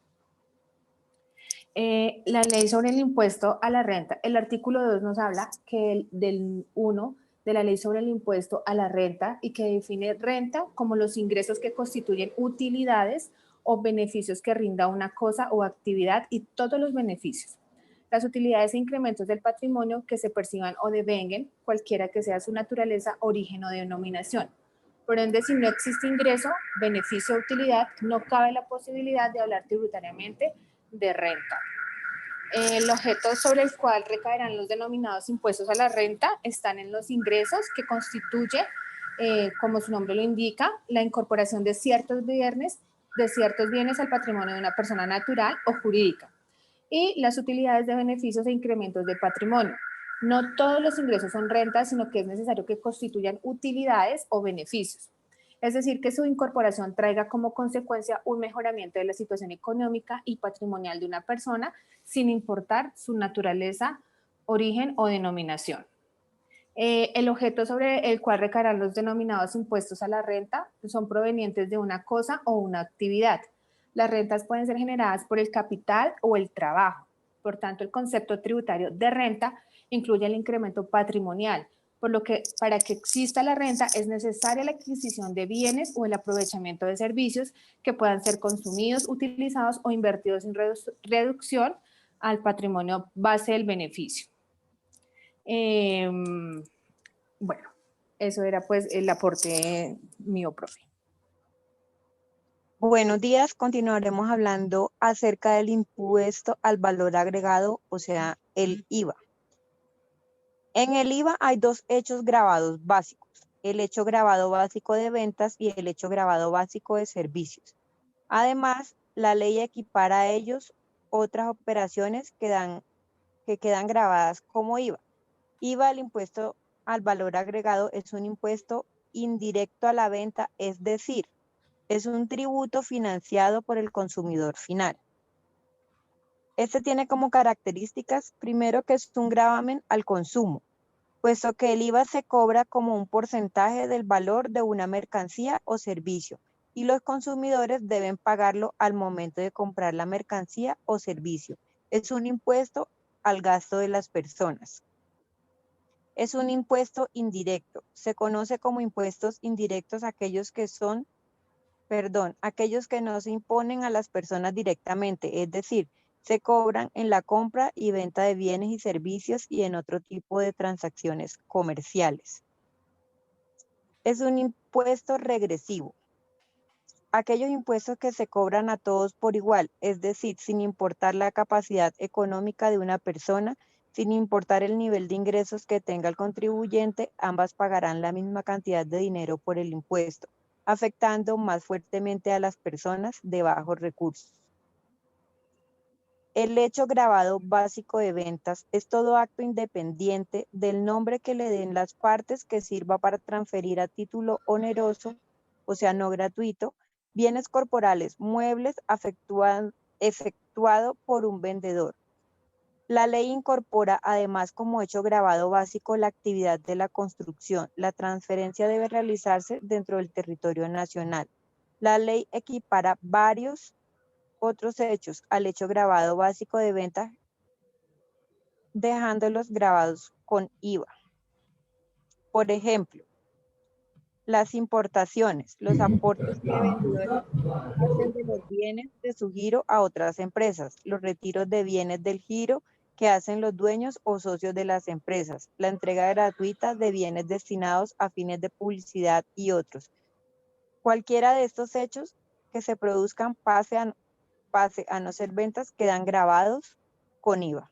La ley sobre el impuesto a la renta, el artículo 2 nos habla que del 1 de la ley sobre el impuesto a la renta y que define renta como los ingresos que constituyen utilidades o beneficios que rinda una cosa o actividad y todos los beneficios. Las utilidades e incrementos del patrimonio que se perciban o devenguen, cualquiera que sea su naturaleza, origen o denominación. Por ende, si no existe ingreso, beneficio o utilidad, no cabe la posibilidad de hablar tributariamente de renta. El objeto sobre el cual recaerán los denominados impuestos a la renta están en los ingresos que constituye, como su nombre lo indica, la incorporación de ciertos bienes al patrimonio de una persona natural o jurídica, y las utilidades de beneficios e incrementos de patrimonio. No todos los ingresos son rentas, sino que es necesario que constituyan utilidades o beneficios. Es decir, que su incorporación traiga como consecuencia un mejoramiento de la situación económica y patrimonial de una persona, sin importar su naturaleza, origen o denominación. El objeto sobre el cual recaerán los denominados impuestos a la renta son provenientes de una cosa o una actividad. Las rentas pueden ser generadas por el capital o el trabajo. Por tanto, el concepto tributario de renta incluye el incremento patrimonial, por lo que para que exista la renta es necesaria la adquisición de bienes o el aprovechamiento de servicios que puedan ser consumidos, utilizados o invertidos en reducción al patrimonio base del beneficio. Bueno, Eso era pues el aporte mío, profe. Buenos días, continuaremos hablando acerca del impuesto al valor agregado, o sea, el IVA. En el IVA hay dos hechos gravados básicos, el hecho grabado básico de ventas y el hecho grabado básico de servicios. Además, la ley equipara a ellos otras operaciones que quedan grabadas como IVA. IVA, el impuesto al valor agregado, es un impuesto indirecto a la venta, es decir, es un tributo financiado por el consumidor final. Este tiene como características, primero, que es un gravamen al consumo, puesto que el IVA se cobra como un porcentaje del valor de una mercancía o servicio, y los consumidores deben pagarlo al momento de comprar la mercancía o servicio. Es un impuesto al gasto de las personas. Es un impuesto indirecto. Se conoce como impuestos indirectos aquellos que no se imponen a las personas directamente, es decir, se cobran en la compra y venta de bienes y servicios y en otro tipo de transacciones comerciales. Es un impuesto regresivo. Aquellos impuestos que se cobran a todos por igual, es decir, sin importar la capacidad económica de una persona, sin importar el nivel de ingresos que tenga el contribuyente, ambas pagarán la misma cantidad de dinero por el impuesto, afectando más fuertemente a las personas de bajos recursos. El hecho grabado básico de ventas es todo acto independiente del nombre que le den las partes que sirva para transferir a título oneroso, o sea, no gratuito, bienes corporales, muebles efectuado por un vendedor. La ley incorpora además como hecho grabado básico la actividad de la construcción. La transferencia debe realizarse dentro del territorio nacional. La ley equipara varios otros hechos al hecho grabado básico de venta, dejándolos grabados con IVA. Por ejemplo, las importaciones, los aportes que vendedores hacen de los bienes de su giro a otras empresas, los retiros de bienes del giro que hacen los dueños o socios de las empresas, la entrega gratuita de bienes destinados a fines de publicidad y otros. Cualquiera de estos hechos que se produzcan pase a no ser ventas quedan grabados con IVA.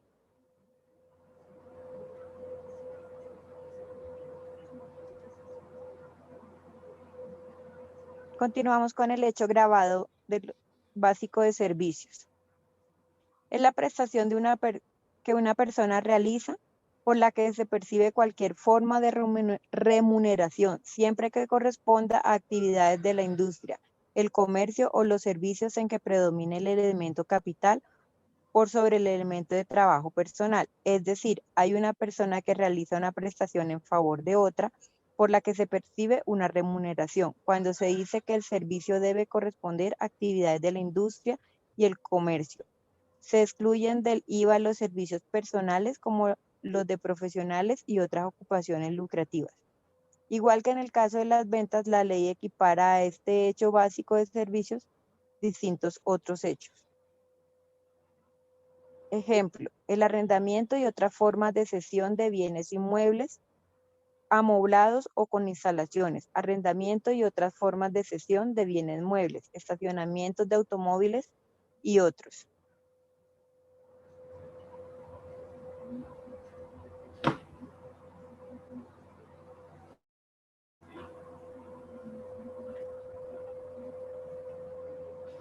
Continuamos con el hecho grabado básico de servicios. Es la prestación que una persona realiza por la que se percibe cualquier forma de remuneración, siempre que corresponda a actividades de la industria, el comercio o los servicios en que predomine el elemento capital por sobre el elemento de trabajo personal. Es decir, hay una persona que realiza una prestación en favor de otra por la que se percibe una remuneración, cuando se dice que el servicio debe corresponder a actividades de la industria y el comercio. Se excluyen del IVA los servicios personales como los de profesionales y otras ocupaciones lucrativas. Igual que en el caso de las ventas, la ley equipara a este hecho básico de servicios distintos otros hechos. Ejemplo, el arrendamiento y otras formas de cesión de bienes inmuebles amoblados o con instalaciones, arrendamiento y otras formas de cesión de bienes muebles, estacionamientos de automóviles y otros.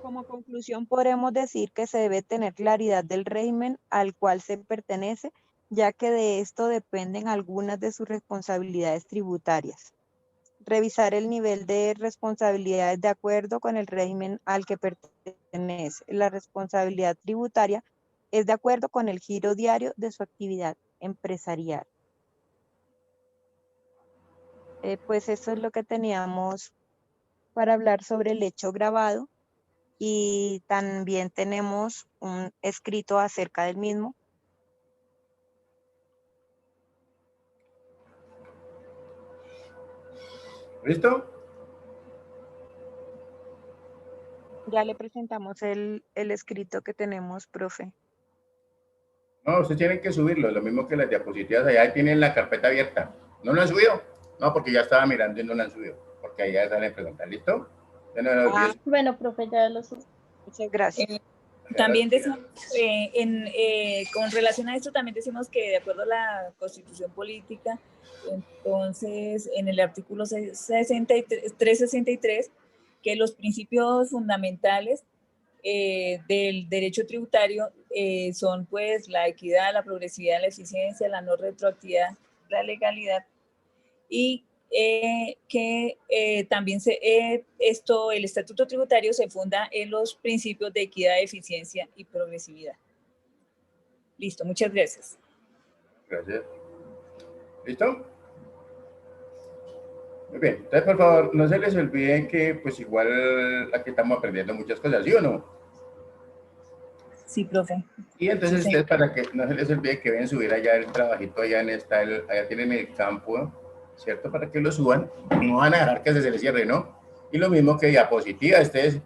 Como conclusión, podremos decir que se debe tener claridad del régimen al cual se pertenece, ya que de esto dependen algunas de sus responsabilidades tributarias. Revisar el nivel de responsabilidades de acuerdo con el régimen al que pertenece. La responsabilidad tributaria es de acuerdo con el giro diario de su actividad empresarial. Pues eso es lo que teníamos para hablar sobre el hecho grabado. Y también tenemos un escrito acerca del mismo. ¿Listo? Ya le presentamos el escrito que tenemos, profe. No, ustedes tienen que subirlo, lo mismo que las diapositivas allá tienen la carpeta abierta. ¿No lo han subido? No, porque ya estaba mirando y no la han subido, porque ahí ya salen preguntas, ¿listo? Ya no lo olvides. Bueno, profe, ya lo sé. Muchas gracias. También decimos, con relación a esto, también decimos que de acuerdo a la Constitución Política, entonces en el artículo 363, que los principios fundamentales del derecho tributario son pues la equidad, la progresividad, la eficiencia, la no retroactividad, la legalidad, y que también el estatuto tributario se funda en los principios de equidad, eficiencia y progresividad. Listo, muchas gracias. Gracias. ¿Listo? Muy bien. Entonces, por favor, no se les olvide que pues igual aquí estamos aprendiendo muchas cosas, ¿sí o no? Sí, profe. Y entonces Sí, ustedes, para que no se les olvide que deben subir allá el trabajito, allá allá tienen el campo, ¿cierto? Para que lo suban, no van a dejar que se les cierre, ¿no? Y lo mismo que diapositiva, ustedes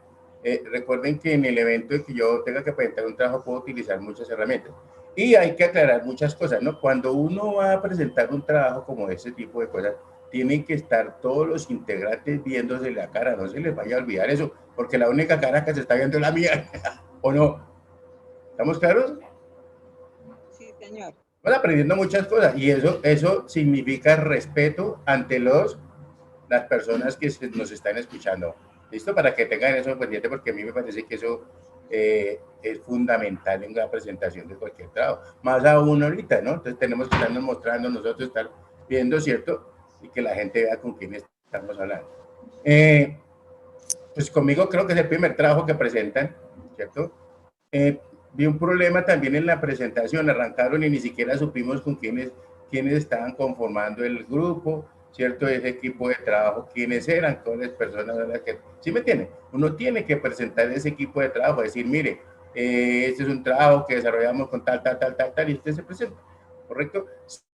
recuerden que en el evento de que yo tenga que presentar un trabajo puedo utilizar muchas herramientas. Y hay que aclarar muchas cosas, ¿no? Cuando uno va a presentar un trabajo como ese tipo de cosas, tienen que estar todos los integrantes viéndose la cara, no se les vaya a olvidar eso, porque la única cara que se está viendo es la mía, ¿o no? ¿Estamos claros? Sí, señor. Van aprendiendo muchas cosas y eso significa respeto ante las personas que nos están escuchando. ¿Listo? Para que tengan eso pendiente, porque a mí me parece que eso es fundamental en la presentación de cualquier trabajo. Más aún ahorita, ¿no? Entonces tenemos que estarnos mostrando, nosotros estar viendo, ¿cierto? Y que la gente vea con quién estamos hablando. Pues conmigo creo que es el primer trabajo que presentan, ¿cierto? Vi un problema también en la presentación, arrancaron y ni siquiera supimos con quiénes estaban conformando el grupo, ¿cierto? Ese equipo de trabajo, quiénes eran, todas las personas a las que... ¿Sí me entienden? Uno tiene que presentar ese equipo de trabajo, decir, mire, este es un trabajo que desarrollamos con tal, y usted se presenta, ¿correcto?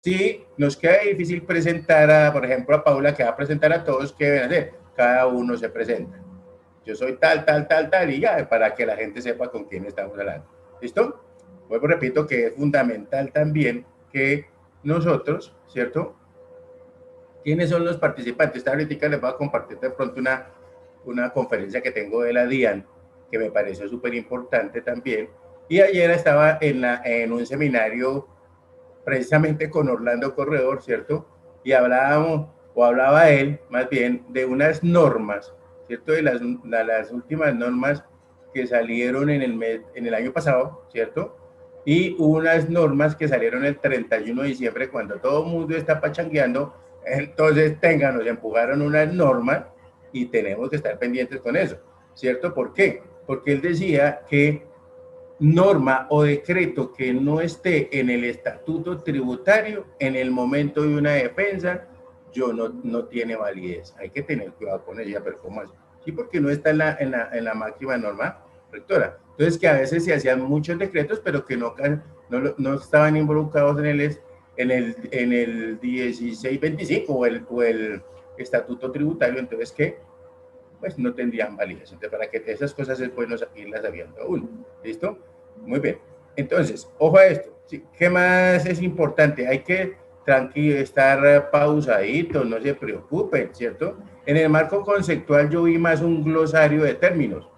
Sí, nos queda difícil presentar, por ejemplo, a Paula, que va a presentar a todos, ¿qué deben hacer? Cada uno se presenta. Yo soy tal, y ya, para que la gente sepa con quién estamos hablando. ¿Listo? Vuelvo, repito que es fundamental también que nosotros, ¿cierto? ¿Quiénes son los participantes? Esta ahorita les voy a compartir de pronto una conferencia que tengo de la DIAN, que me pareció súper importante también. Y ayer estaba en un seminario precisamente con Orlando Corredor, ¿cierto? Y hablaba él más bien de unas normas, ¿cierto? De las últimas normas que salieron en el año pasado, ¿cierto? Y unas normas que salieron el 31 de diciembre cuando todo el mundo está pachangueando. Entonces, nos empujaron unas normas y tenemos que estar pendientes con eso, ¿cierto? ¿Por qué? Porque él decía que norma o decreto que no esté en el estatuto tributario en el momento de una defensa, no tiene validez. Hay que tener cuidado con ella, pero ¿cómo es? Sí, porque no está en la máxima norma rectora. Entonces, que a veces se hacían muchos decretos, pero que no estaban involucrados en el 1625 o el estatuto tributario, entonces que pues no tendrían validez. Entonces, para que esas cosas es bueno irlas sabiendo uno. ¿Listo? Muy bien. Entonces, ojo a esto. ¿Sí? ¿Qué más es importante? Hay que estar pausadito, no se preocupen, ¿cierto? En el marco conceptual yo vi más un glosario de términos,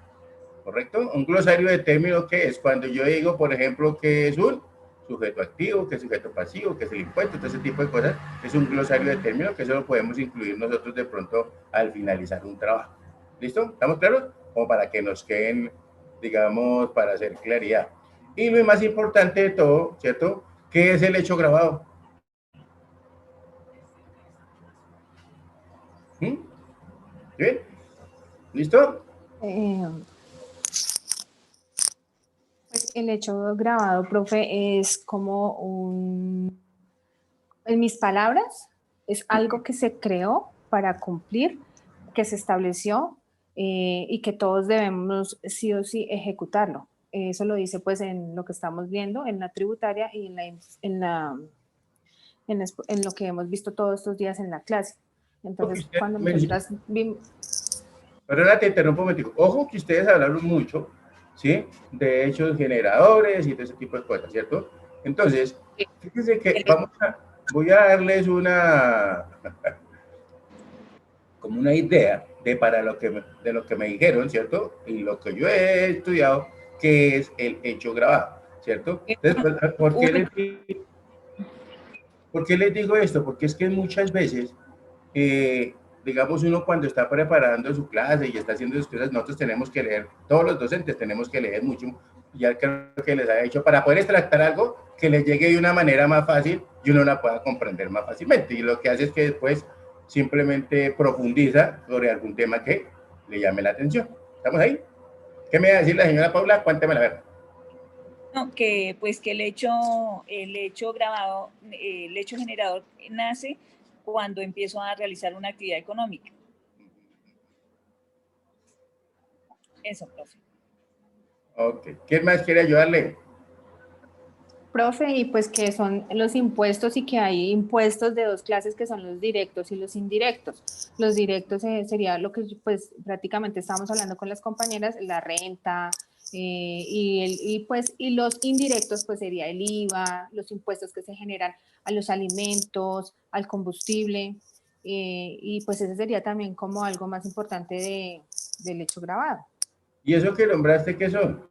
¿correcto? Un glosario de términos que es cuando yo digo, por ejemplo, que es un sujeto activo, que es sujeto pasivo, que es el impuesto, todo ese tipo de cosas, es un glosario de términos que eso lo podemos incluir nosotros de pronto al finalizar un trabajo. ¿Listo? ¿Estamos claros? Como para que nos queden, digamos, para hacer claridad. Y lo más importante de todo, ¿cierto? ¿Qué es el hecho grabado? ¿Bien? ¿Listo? Pues el hecho grabado, profe, es como en mis palabras, es algo que se creó para cumplir, que se estableció y que todos debemos sí o sí ejecutarlo. Eso lo dice pues en lo que estamos viendo, en la tributaria y en lo que hemos visto todos estos días en la clase. Entonces, cuando nosotras vimos... Perdona, te interrumpo un momentico. Ojo que ustedes hablaron mucho, ¿sí? De hechos generadores y de ese tipo de cosas, ¿cierto? Entonces, fíjense que voy a darles como una idea de de lo que me dijeron, ¿cierto? Y lo que yo he estudiado, que es el hecho grabado, ¿cierto? Entonces, ¿por qué les digo esto? Porque es que muchas veces, digamos, uno cuando está preparando su clase y está haciendo sus cosas, nosotros tenemos que leer, todos los docentes tenemos que leer mucho, ya creo que les había dicho, para poder extractar algo que les llegue de una manera más fácil y uno la pueda comprender más fácilmente. Y lo que hace es que después simplemente profundiza sobre algún tema que le llame la atención. ¿Estamos ahí? ¿Qué me va a decir la señora Paula? Cuénteme la verdad. No, que pues que el hecho grabado, el hecho generador nace cuando empiezo a realizar una actividad económica. Eso, profe. Ok. ¿Quién más quiere ayudarle? Profe, y pues que son los impuestos y que hay impuestos de dos clases que son los directos y los indirectos. Los directos sería lo que pues prácticamente estábamos hablando con las compañeras, la renta, y los indirectos pues sería el IVA, los impuestos que se generan a los alimentos, al combustible, y pues ese sería también como algo más importante del hecho grabado. ¿Y eso que nombraste qué son?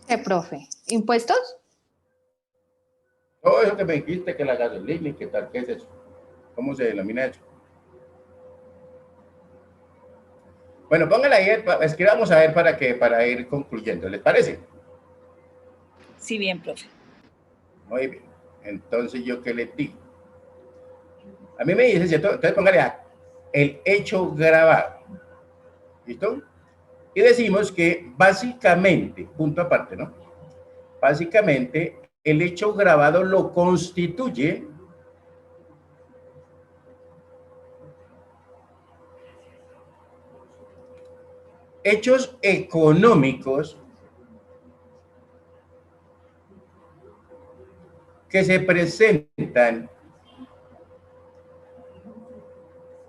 ¿Qué, profe? ¿Impuestos? Todo eso que me dijiste, que la gasolina y qué tal, ¿qué es eso? ¿Cómo se denomina eso? Bueno, póngala ahí, escribamos a ver para ir concluyendo, ¿les parece? Sí, bien, profe. Muy bien. Entonces, ¿yo qué les digo? A mí me dice, ¿cierto? Entonces póngale el hecho grabado. ¿Listo? Y decimos que básicamente, punto aparte, ¿no? Básicamente, el hecho grabado lo constituye hechos económicos que se presentan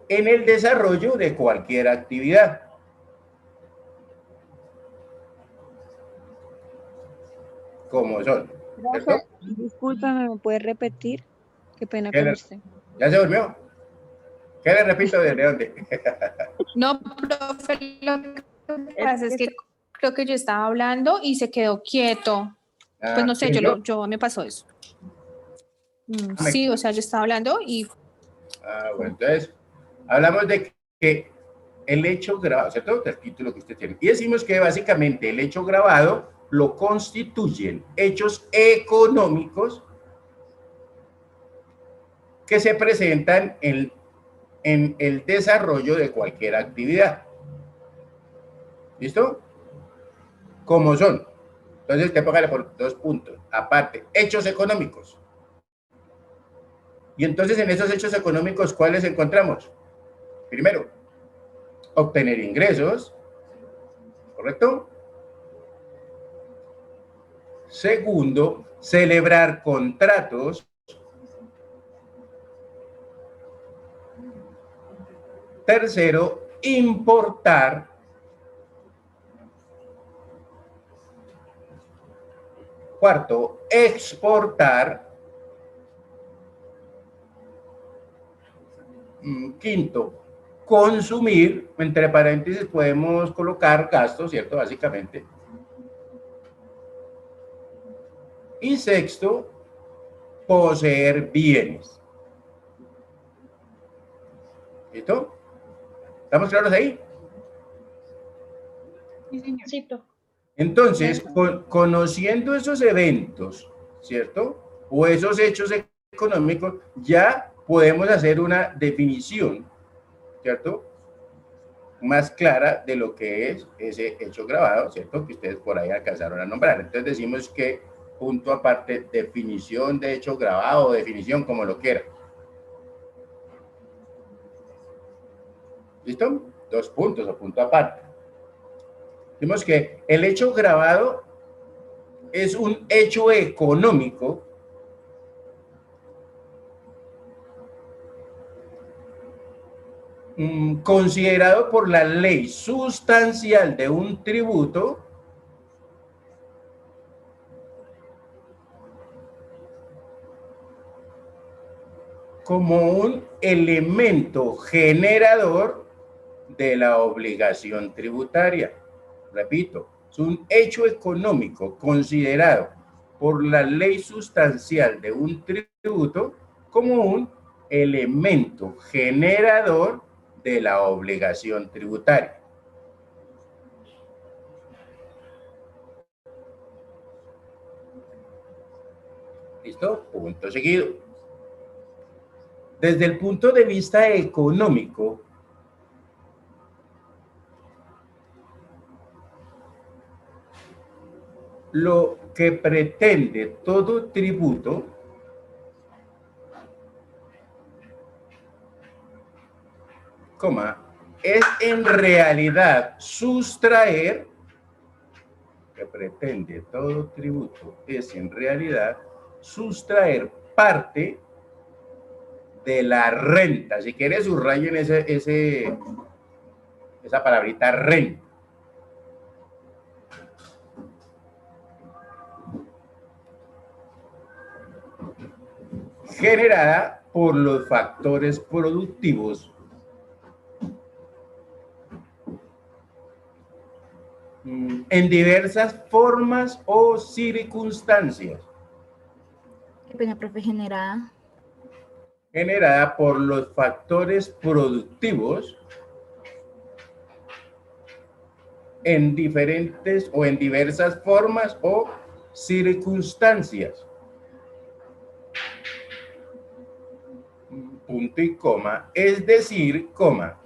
en el desarrollo de cualquier actividad. Como son. Profe, discúlpame, ¿me puede repetir? Qué pena con usted. ¿Ya se durmió? ¿Qué le repito desde dónde? No, profe, lo que pasa es que creo que yo estaba hablando y se quedó quieto. Pues no sé, yo me pasó eso. Sí, o sea, yo estaba hablando y... Bueno, entonces, hablamos de que el hecho grabado, ¿cierto? El título que usted tiene. Y decimos que básicamente el hecho grabado lo constituyen hechos económicos que se presentan en el desarrollo de cualquier actividad. ¿Listo? Como son. Entonces, usted póngale por 2 puntos. Aparte, hechos económicos. Y entonces, en esos hechos económicos, ¿cuáles encontramos? Primero, obtener ingresos. ¿Correcto? Segundo, celebrar contratos. Tercero, importar. Cuarto, exportar. Quinto, consumir. Entre paréntesis podemos colocar gastos, ¿cierto? Básicamente. Y sexto, poseer bienes. ¿Listo? ¿Estamos claros ahí? Sí, señor. Sí, profe. Entonces, conociendo esos eventos, ¿cierto? O esos hechos económicos, ya podemos hacer una definición, ¿cierto? Más clara de lo que es ese hecho grabado, ¿cierto? Que ustedes por ahí alcanzaron a nombrar. Entonces decimos que, punto aparte, definición de hecho grabado o definición como lo quieran. ¿Listo? 2 puntos o punto aparte. Decimos que el hecho grabado es un hecho económico considerado por la ley sustancial de un tributo como un elemento generador de la obligación tributaria. Repito, es un hecho económico considerado por la ley sustancial de un tributo como un elemento generador de la obligación tributaria. ¿Listo? Punto seguido. Desde el punto de vista económico, lo que pretende todo tributo es en realidad sustraer, que pretende todo tributo es en realidad sustraer parte de la renta. Si quieres, subrayen esa palabrita renta. Generada por los factores productivos en diversas formas o circunstancias. Qué pena, profe, generada. Generada por los factores productivos en diferentes o en diversas formas o circunstancias. Punto y coma, es decir, coma.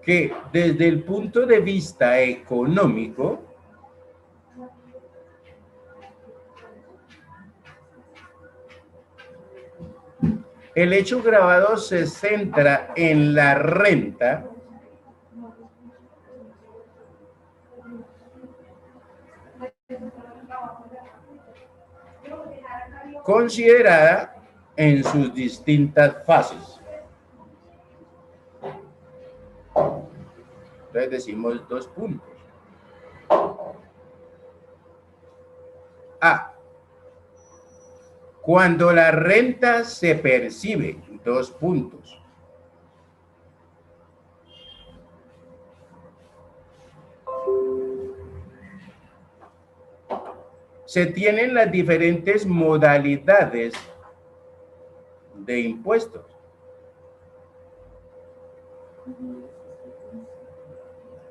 Que desde el punto de vista económico, el hecho grabado se centra en la renta considerada en sus distintas fases. Entonces decimos 2 puntos. A. Cuando la renta se percibe, 2 puntos. Se tienen las diferentes modalidades de impuestos.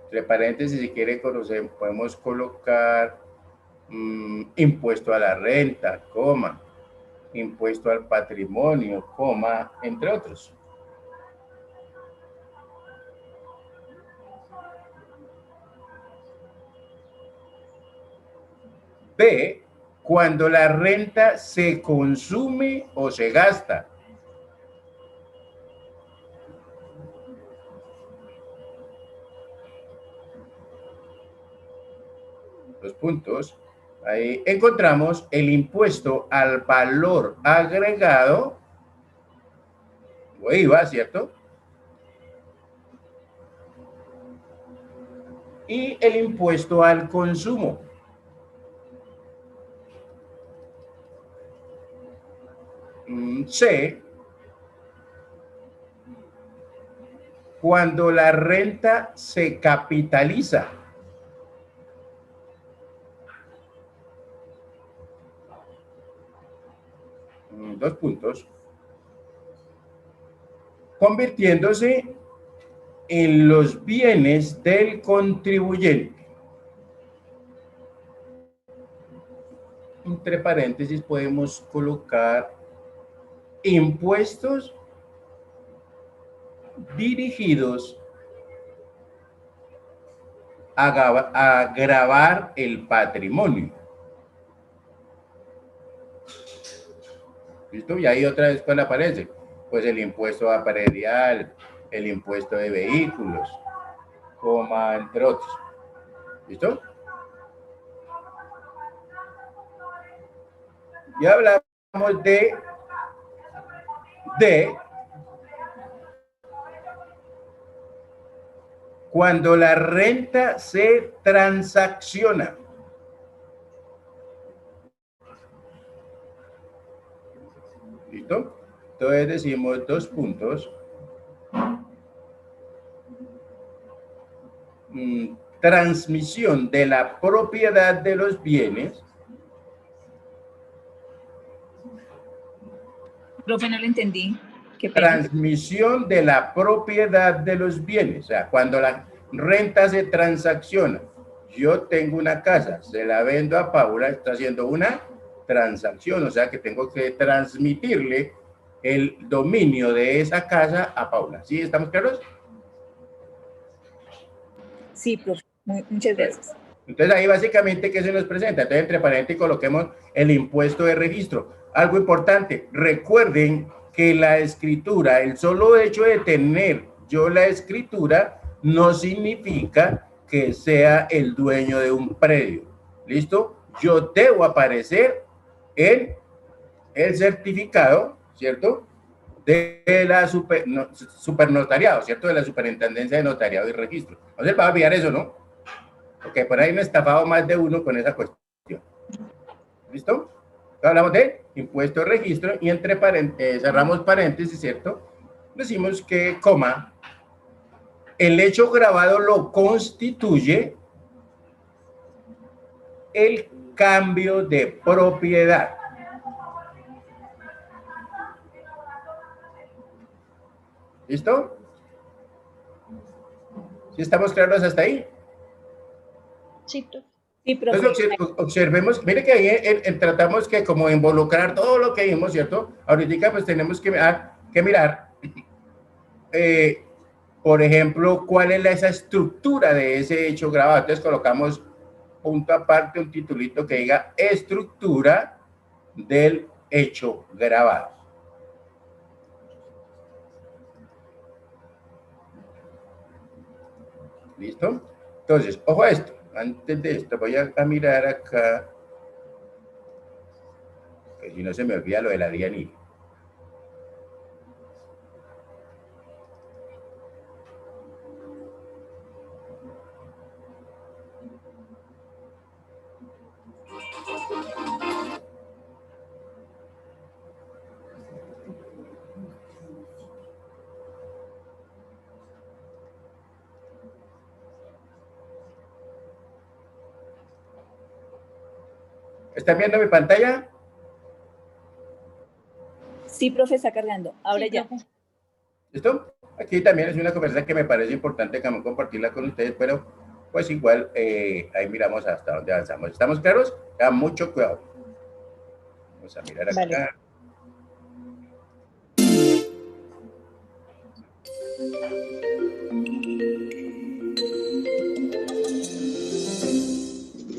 Entre paréntesis, si quiere conocer, podemos colocar impuesto a la renta, coma, impuesto al patrimonio, coma, entre otros. B, cuando la renta se consume o se gasta. Los puntos. Ahí encontramos el impuesto al valor agregado, o IVA, ¿cierto? Y el impuesto al consumo. C, cuando la renta se capitaliza. Dos puntos. Convirtiéndose en los bienes del contribuyente. Entre paréntesis podemos colocar impuestos dirigidos a gravar el patrimonio. ¿Listo? Y ahí otra vez, ¿cuál aparece? Pues el impuesto a predial, el impuesto de vehículos, coma, entre otros. ¿Listo? Ya hablamos de cuando la renta se transacciona. ¿Listo? Entonces decimos 2 puntos. Transmisión de la propiedad de los bienes. Profe, no lo entendí. Qué pena. Transmisión de la propiedad de los bienes. O sea, cuando la renta se transacciona, yo tengo una casa, se la vendo a Paula, está haciendo una transacción, o sea que tengo que transmitirle el dominio de esa casa a Paula. ¿Sí? ¿Estamos claros? Sí, profe. Muchas gracias. Entonces ahí básicamente, ¿qué se nos presenta? Entonces entre paréntesis coloquemos el impuesto de registro. Algo importante, recuerden que la escritura, el solo hecho de tener yo la escritura, no significa que sea el dueño de un predio. ¿Listo? Yo debo aparecer en el certificado, ¿cierto? De la supernotariado, ¿cierto? De la Superintendencia de Notariado y Registro. No se va a olvidar eso, ¿no? Porque por ahí me he estafado más de uno con esa cuestión. ¿Listo? Hablamos de impuesto de registro y entre cerramos paréntesis, ¿cierto? Decimos que, coma, el hecho grabado lo constituye el cambio de propiedad. ¿Listo? ¿Sí estamos claros hasta ahí? Sí, profe. Sí, profe. Entonces observemos, mire que ahí tratamos que como involucrar todo lo que vimos, ¿cierto? Ahorita pues tenemos que mirar, por ejemplo, cuál es esa estructura de ese hecho grabado. Entonces colocamos punto aparte, un titulito que diga estructura del hecho grabado. ¿Listo? Entonces, ojo a esto. Antes de esto, voy a mirar acá, que si no se me olvida lo de la DIANI. ¿Están viendo mi pantalla? Sí, profe, está cargando. Ahora Sí, ya. profe. ¿Listo? Aquí también es una conversación que me parece importante también compartirla con ustedes, pero pues igual ahí miramos hasta dónde avanzamos. ¿Estamos claros? Tengan mucho cuidado. Vamos a mirar acá. Vale.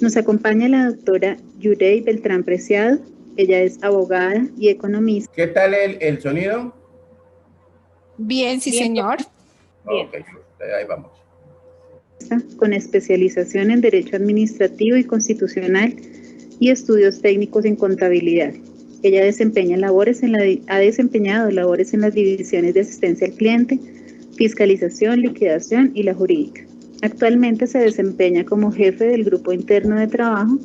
Nos acompaña la doctora Yurey Beltrán Preciado. Ella es abogada y economista. ¿Qué tal el sonido? Bien, sí, Bien, señor. Bien. Ok, ahí vamos. Con especialización en Derecho Administrativo y Constitucional y estudios técnicos en contabilidad. Ella ha desempeñado labores en las divisiones de asistencia al cliente, fiscalización, liquidación y la jurídica. Actualmente se desempeña como jefe del Grupo Interno de Trabajo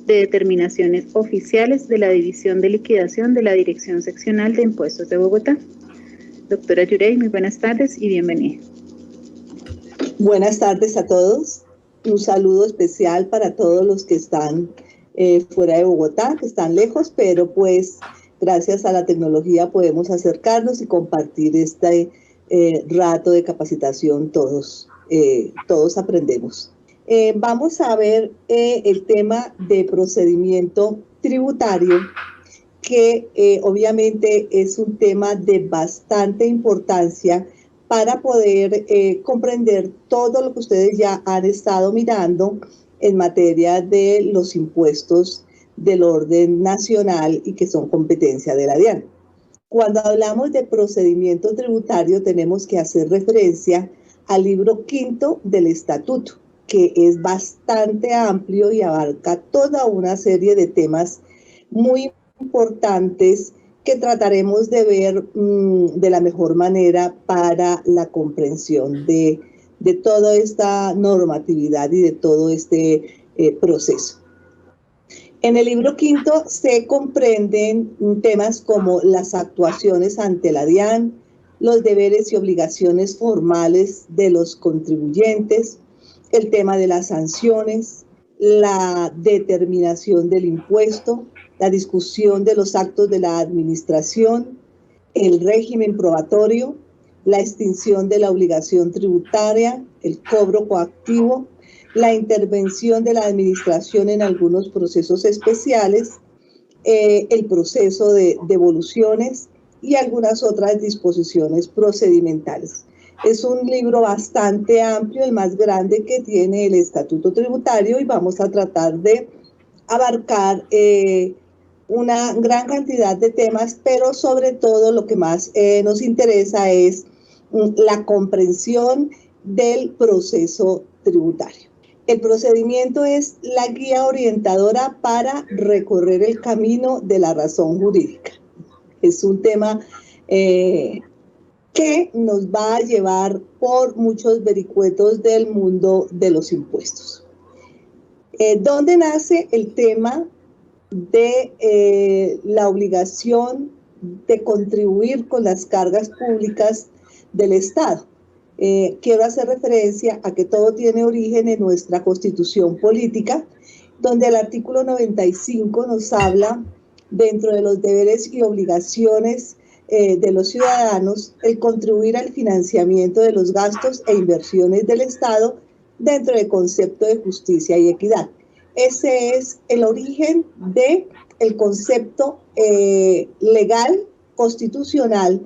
de Determinaciones Oficiales de la División de Liquidación de la Dirección Seccional de Impuestos de Bogotá. Doctora Yurey, muy buenas tardes y bienvenida. Buenas tardes a todos. Un saludo especial para todos los que están fuera de Bogotá, que están lejos, pero pues gracias a la tecnología podemos acercarnos y compartir este rato de capacitación todos. Todos aprendemos. Vamos a ver el tema de procedimiento tributario, que obviamente es un tema de bastante importancia para poder comprender todo lo que ustedes ya han estado mirando en materia de los impuestos del orden nacional y que son competencia de la DIAN. Cuando hablamos de procedimiento tributario tenemos que hacer referencia al libro quinto del estatuto, que es bastante amplio y abarca toda una serie de temas muy importantes que trataremos de ver de la mejor manera para la comprensión de toda esta normatividad y de todo este proceso. En el libro quinto se comprenden temas como las actuaciones ante la DIAN, los deberes y obligaciones formales de los contribuyentes, el tema de las sanciones, la determinación del impuesto, la discusión de los actos de la administración, el régimen probatorio, la extinción de la obligación tributaria, el cobro coactivo, la intervención de la administración en algunos procesos especiales, el proceso de devoluciones y algunas otras disposiciones procedimentales. Es un libro bastante amplio, el más grande que tiene el Estatuto Tributario, y vamos a tratar de abarcar una gran cantidad de temas, pero sobre todo lo que más nos interesa es la comprensión del proceso tributario. El procedimiento es la guía orientadora para recorrer el camino de la razón jurídica. Es un tema que nos va a llevar por muchos vericuetos del mundo de los impuestos. ¿Dónde nace el tema de la obligación de contribuir con las cargas públicas del Estado? Quiero hacer referencia a que todo tiene origen en nuestra Constitución Política, donde el artículo 95 nos habla, dentro de los deberes y obligaciones de los ciudadanos, el contribuir al financiamiento de los gastos e inversiones del Estado dentro del concepto de justicia y equidad. Ese es el origen del concepto legal constitucional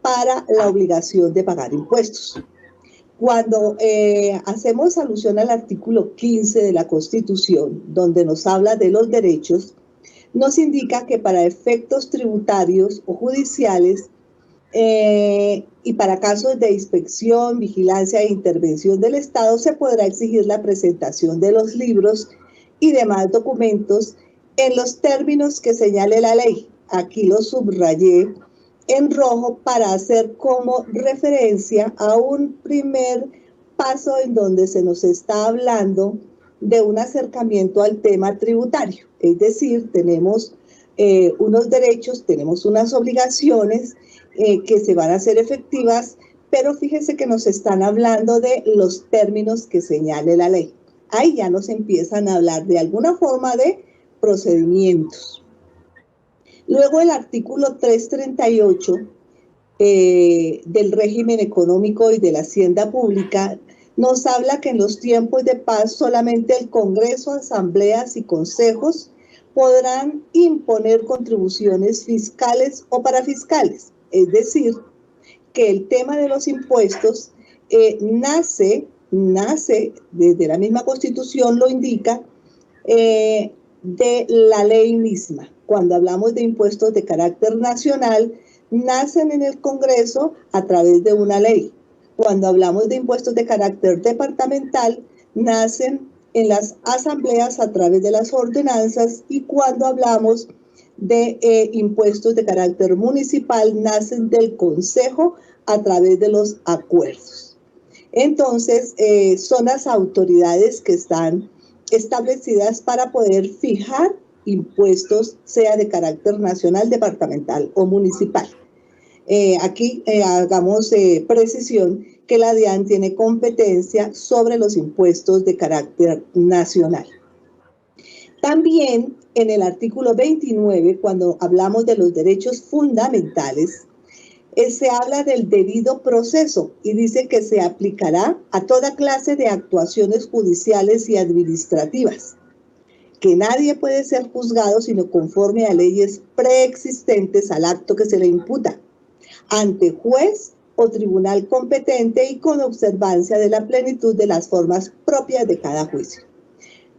para la obligación de pagar impuestos. Cuando hacemos alusión al artículo 15 de la Constitución, donde nos habla de los derechos, nos indica que para efectos tributarios o judiciales y para casos de inspección, vigilancia e intervención del Estado se podrá exigir la presentación de los libros y demás documentos en los términos que señale la ley. Aquí lo subrayé en rojo para hacer como referencia a un primer paso en donde se nos está hablando de un acercamiento al tema tributario. Es decir, tenemos unos derechos, tenemos unas obligaciones que se van a hacer efectivas, pero fíjense que nos están hablando de los términos que señale la ley. Ahí ya nos empiezan a hablar de alguna forma de procedimientos. Luego el artículo 338 del régimen económico y de la hacienda pública nos habla que en los tiempos de paz solamente el Congreso, asambleas y consejos podrán imponer contribuciones fiscales o parafiscales. Es decir, que el tema de los impuestos nace desde la misma Constitución, lo indica, de la ley misma. Cuando hablamos de impuestos de carácter nacional, nacen en el Congreso a través de una ley. Cuando hablamos de impuestos de carácter departamental, nacen en las asambleas a través de las ordenanzas, y cuando hablamos de impuestos de carácter municipal, nacen del Consejo a través de los acuerdos. Entonces, son las autoridades que están establecidas para poder fijar impuestos, sea de carácter nacional, departamental o municipal. Aquí hagamos precisión que la DIAN tiene competencia sobre los impuestos de carácter nacional. También en el artículo 29, cuando hablamos de los derechos fundamentales, se habla del debido proceso y dice que se aplicará a toda clase de actuaciones judiciales y administrativas, que nadie puede ser juzgado sino conforme a leyes preexistentes al acto que se le imputa, ante juez o tribunal competente y con observancia de la plenitud de las formas propias de cada juicio.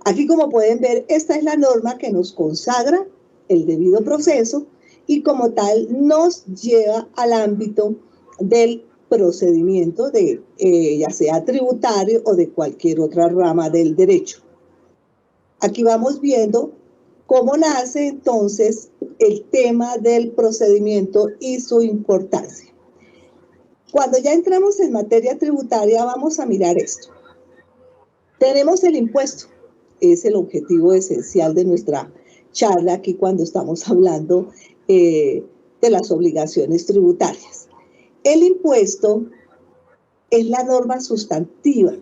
Aquí, como pueden ver, esta es la norma que nos consagra el debido proceso y como tal nos lleva al ámbito del procedimiento de ya sea tributario o de cualquier otra rama del derecho. Aquí vamos viendo cómo nace entonces el tema del procedimiento y su importancia. Cuando ya entramos en materia tributaria, vamos a mirar esto. Tenemos el impuesto, es el objetivo esencial de nuestra charla aquí cuando estamos hablando de las obligaciones tributarias. El impuesto es la norma sustantiva.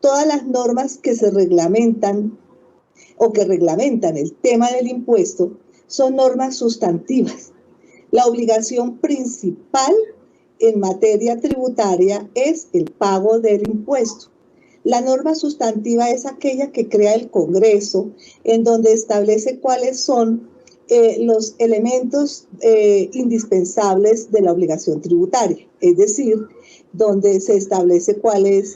Todas las normas que se reglamentan o que reglamentan el tema del impuesto son normas sustantivas. La obligación principal en materia tributaria es el pago del impuesto. La norma sustantiva es aquella que crea el Congreso, en donde establece cuáles son los elementos indispensables de la obligación tributaria, es decir, donde se establece cuál es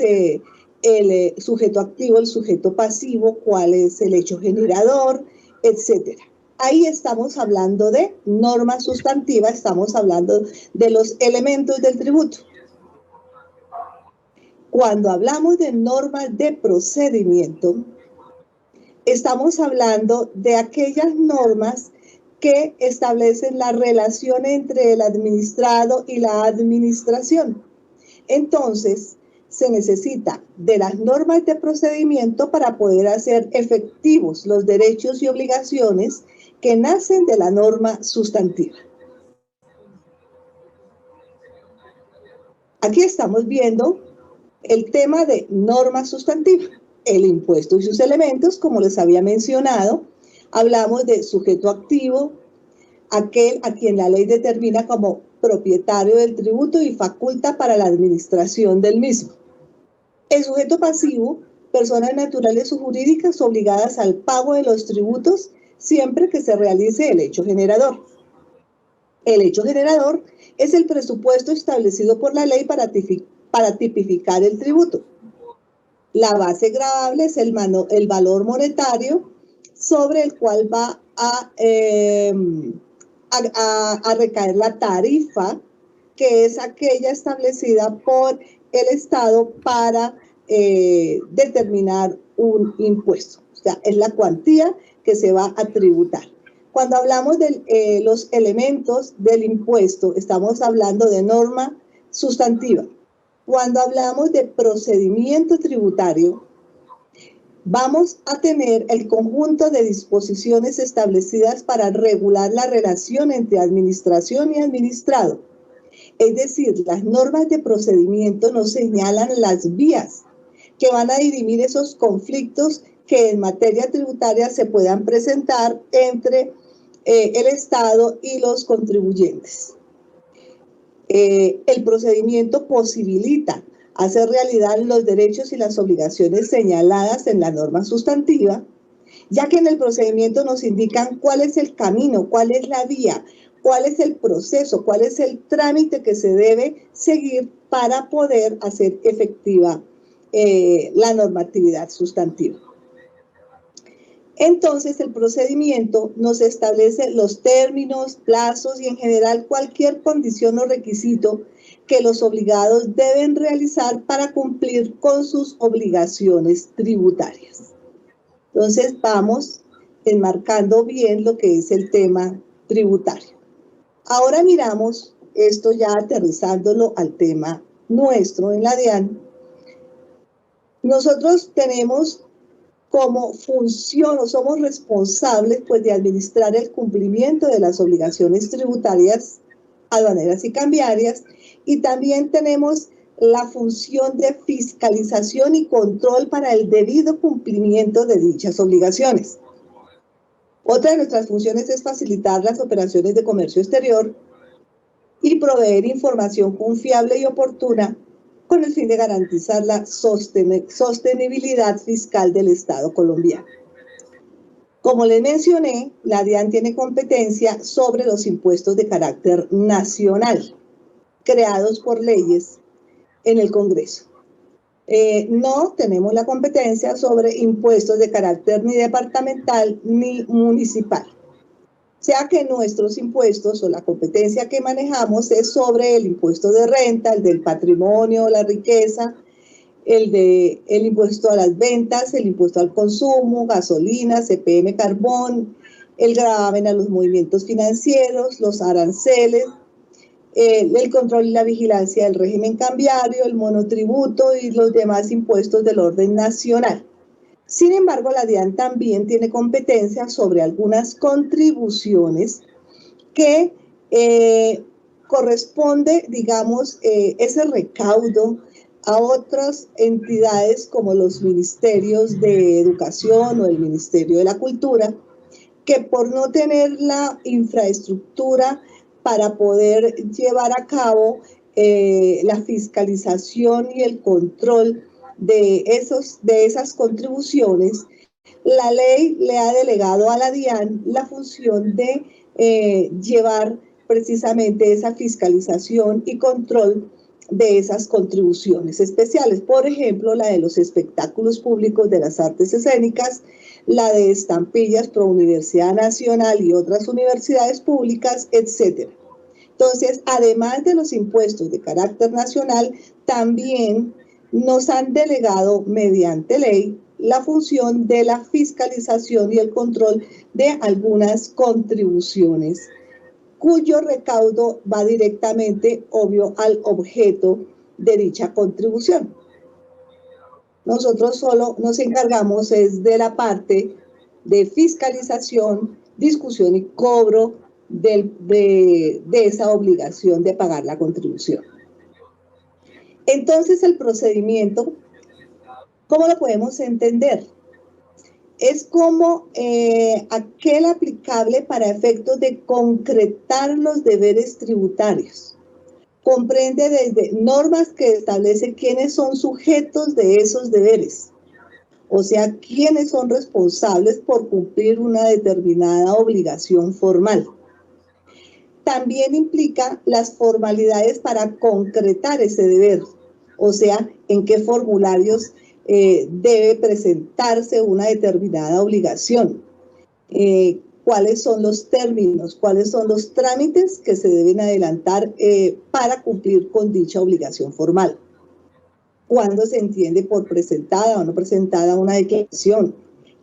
el sujeto activo, el sujeto pasivo, cuál es el hecho generador, etcétera. Ahí estamos hablando de norma sustantiva, estamos hablando de los elementos del tributo. Cuando hablamos de normas de procedimiento, estamos hablando de aquellas normas que establecen la relación entre el administrado y la administración. Entonces, se necesita de las normas de procedimiento para poder hacer efectivos los derechos y obligaciones que nacen de la norma sustantiva. Aquí estamos viendo el tema de norma sustantiva, el impuesto y sus elementos, como les había mencionado. Hablamos de sujeto activo, aquel a quien la ley determina como propietario del tributo y faculta para la administración del mismo. El sujeto pasivo, personas naturales o jurídicas obligadas al pago de los tributos siempre que se realice el hecho generador. El hecho generador es el presupuesto establecido por la ley para tipificar el tributo. La base gravable es el valor monetario sobre el cual va a recaer la tarifa, que es aquella establecida por el Estado para determinar un impuesto. O sea, es la cuantía que se va a tributar. Cuando hablamos de los elementos del impuesto, estamos hablando de norma sustantiva. Cuando hablamos de procedimiento tributario, vamos a tener el conjunto de disposiciones establecidas para regular la relación entre administración y administrado. Es decir, las normas de procedimiento nos señalan las vías que van a dirimir esos conflictos que en materia tributaria se puedan presentar entre el Estado y los contribuyentes. El procedimiento posibilita hacer realidad los derechos y las obligaciones señaladas en la norma sustantiva, ya que en el procedimiento nos indican cuál es el camino, cuál es la vía, cuál es el proceso, cuál es el trámite que se debe seguir para poder hacer efectiva la normatividad sustantiva. Entonces, el procedimiento nos establece los términos, plazos y en general cualquier condición o requisito que los obligados deben realizar para cumplir con sus obligaciones tributarias. Entonces, vamos enmarcando bien lo que es el tema tributario. Ahora miramos esto ya aterrizándolo al tema nuestro en la DIAN. Nosotros tenemos como función o somos responsables pues de administrar el cumplimiento de las obligaciones tributarias, aduaneras y cambiarias, y también tenemos la función de fiscalización y control para el debido cumplimiento de dichas obligaciones. Otra de nuestras funciones es facilitar las operaciones de comercio exterior y proveer información confiable y oportuna con el fin de garantizar la sostenibilidad fiscal del Estado colombiano. Como les mencioné, la DIAN tiene competencia sobre los impuestos de carácter nacional, creados por leyes en el Congreso. No tenemos la competencia sobre impuestos de carácter ni departamental ni municipal. O sea que nuestros impuestos o la competencia que manejamos es sobre el impuesto de renta, el del patrimonio, la riqueza, el impuesto a las ventas, el impuesto al consumo, gasolina, CPM, carbón, el gravamen a los movimientos financieros, los aranceles, el control y la vigilancia del régimen cambiario, el monotributo y los demás impuestos del orden nacional. Sin embargo, la DIAN también tiene competencia sobre algunas contribuciones que corresponde, digamos, ese recaudo a otras entidades como los ministerios de Educación o el Ministerio de la Cultura, que por no tener la infraestructura para poder llevar a cabo la fiscalización y el control de esas contribuciones, la ley le ha delegado a la DIAN la función de llevar precisamente esa fiscalización y control de esas contribuciones especiales. Por ejemplo, la de los espectáculos públicos de las artes escénicas, la de estampillas pro Universidad Nacional y otras universidades públicas, etc. Entonces, además de los impuestos de carácter nacional, también nos han delegado mediante ley la función de la fiscalización y el control de algunas contribuciones, cuyo recaudo va directamente, obvio, al objeto de dicha contribución. Nosotros solo nos encargamos es de la parte de fiscalización, discusión y cobro de esa obligación de pagar la contribución. Entonces, el procedimiento, ¿cómo lo podemos entender? Es como aquel aplicable para efectos de concretar los deberes tributarios. Comprende desde normas que establecen quiénes son sujetos de esos deberes, o sea, quiénes son responsables por cumplir una determinada obligación formal. También implica las formalidades para concretar ese deber, o sea, en qué formularios debe presentarse una determinada obligación, cuáles son los términos, cuáles son los trámites que se deben adelantar para cumplir con dicha obligación formal. Cuándo se entiende por presentada o no presentada una declaración,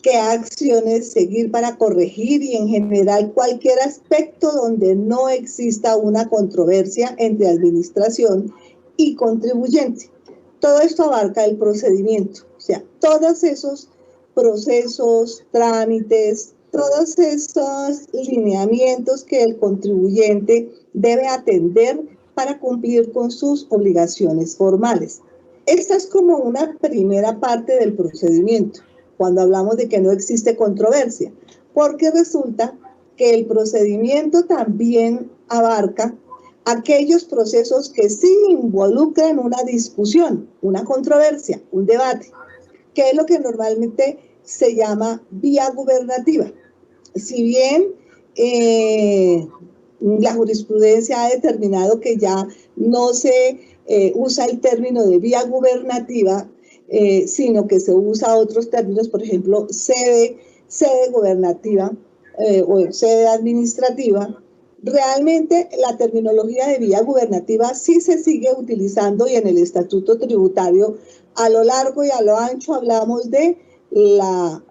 qué acciones seguir para corregir y en general cualquier aspecto donde no exista una controversia entre administración y contribuyente. Todo esto abarca el procedimiento, o sea, todos esos procesos, trámites, todos esos lineamientos que el contribuyente debe atender para cumplir con sus obligaciones formales. Esta es como una primera parte del procedimiento, cuando hablamos de que no existe controversia, porque resulta que el procedimiento también abarca aquellos procesos que sí involucran una discusión, una controversia, un debate, que es lo que normalmente se llama vía gubernativa. Si bien la jurisprudencia ha determinado que ya no se usa el término de vía gubernativa, sino que se usa otros términos, por ejemplo, sede gubernativa o sede administrativa, realmente la terminología de vía gubernativa sí se sigue utilizando y en el estatuto tributario a lo largo y a lo ancho hablamos de la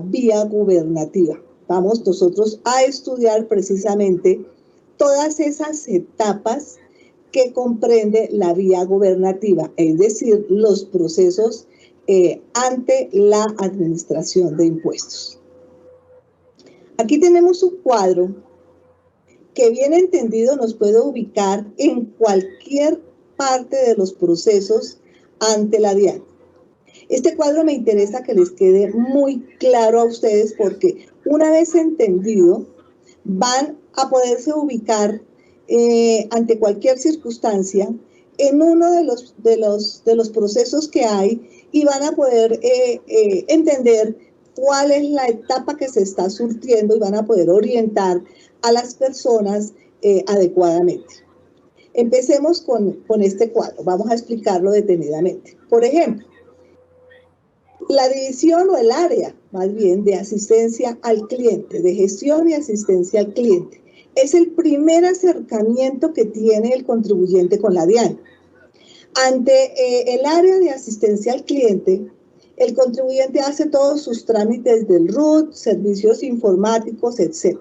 vía gubernativa. Vamos nosotros a estudiar precisamente todas esas etapas que comprende la vía gubernativa, es decir, los procesos ante la administración de impuestos. Aquí tenemos un cuadro que bien entendido nos puede ubicar en cualquier parte de los procesos ante la DIAN. Este cuadro me interesa que les quede muy claro a ustedes porque una vez entendido van a poderse ubicar ante cualquier circunstancia en uno de los procesos que hay y van a poder entender cuál es la etapa que se está surtiendo y van a poder orientar a las personas adecuadamente. Empecemos con este cuadro, vamos a explicarlo detenidamente. Por ejemplo, la división o el área, más bien, de asistencia al cliente, de gestión y asistencia al cliente, es el primer acercamiento que tiene el contribuyente con la DIAN. Ante el área de asistencia al cliente, el contribuyente hace todos sus trámites del RUT, servicios informáticos, etc.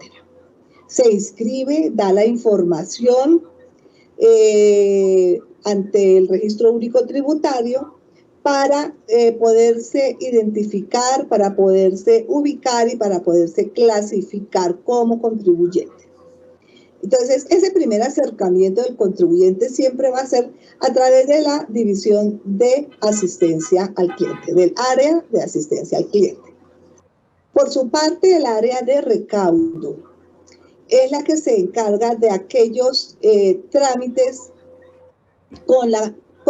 Se inscribe, da la información ante el Registro Único Tributario para poderse identificar, para poderse ubicar y para poderse clasificar como contribuyente. Entonces, ese primer acercamiento del contribuyente siempre va a ser a través de la división de asistencia al cliente, del área de asistencia al cliente. Por su parte, el área de recaudo es la que se encarga de aquellos trámites con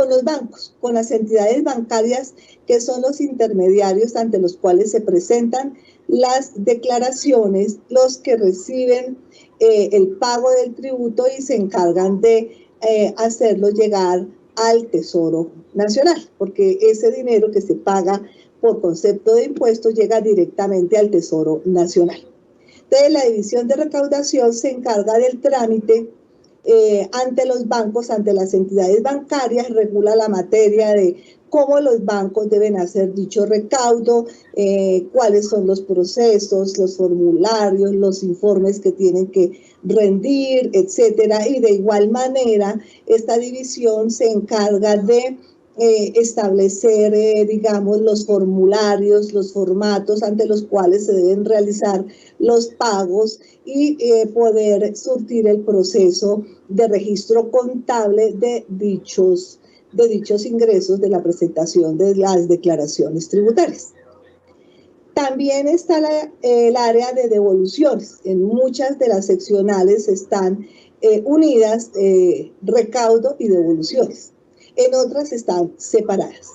los bancos, con las entidades bancarias que son los intermediarios ante los cuales se presentan las declaraciones, los que reciben el pago del tributo y se encargan de hacerlo llegar al Tesoro Nacional, porque ese dinero que se paga por concepto de impuestos llega directamente al Tesoro Nacional. Entonces, la división de recaudación se encarga del trámite ante los bancos, ante las entidades bancarias, regula la materia de cómo los bancos deben hacer dicho recaudo, cuáles son los procesos, los formularios, los informes que tienen que rendir, etcétera. Y de igual manera, esta división se encarga de establecer, digamos, los formularios, los formatos ante los cuales se deben realizar los pagos y poder surtir el proceso de registro contable de dichos ingresos de la presentación de las declaraciones tributarias. También está el área de devoluciones. En muchas de las seccionales están unidas recaudo y devoluciones. En otras están separadas.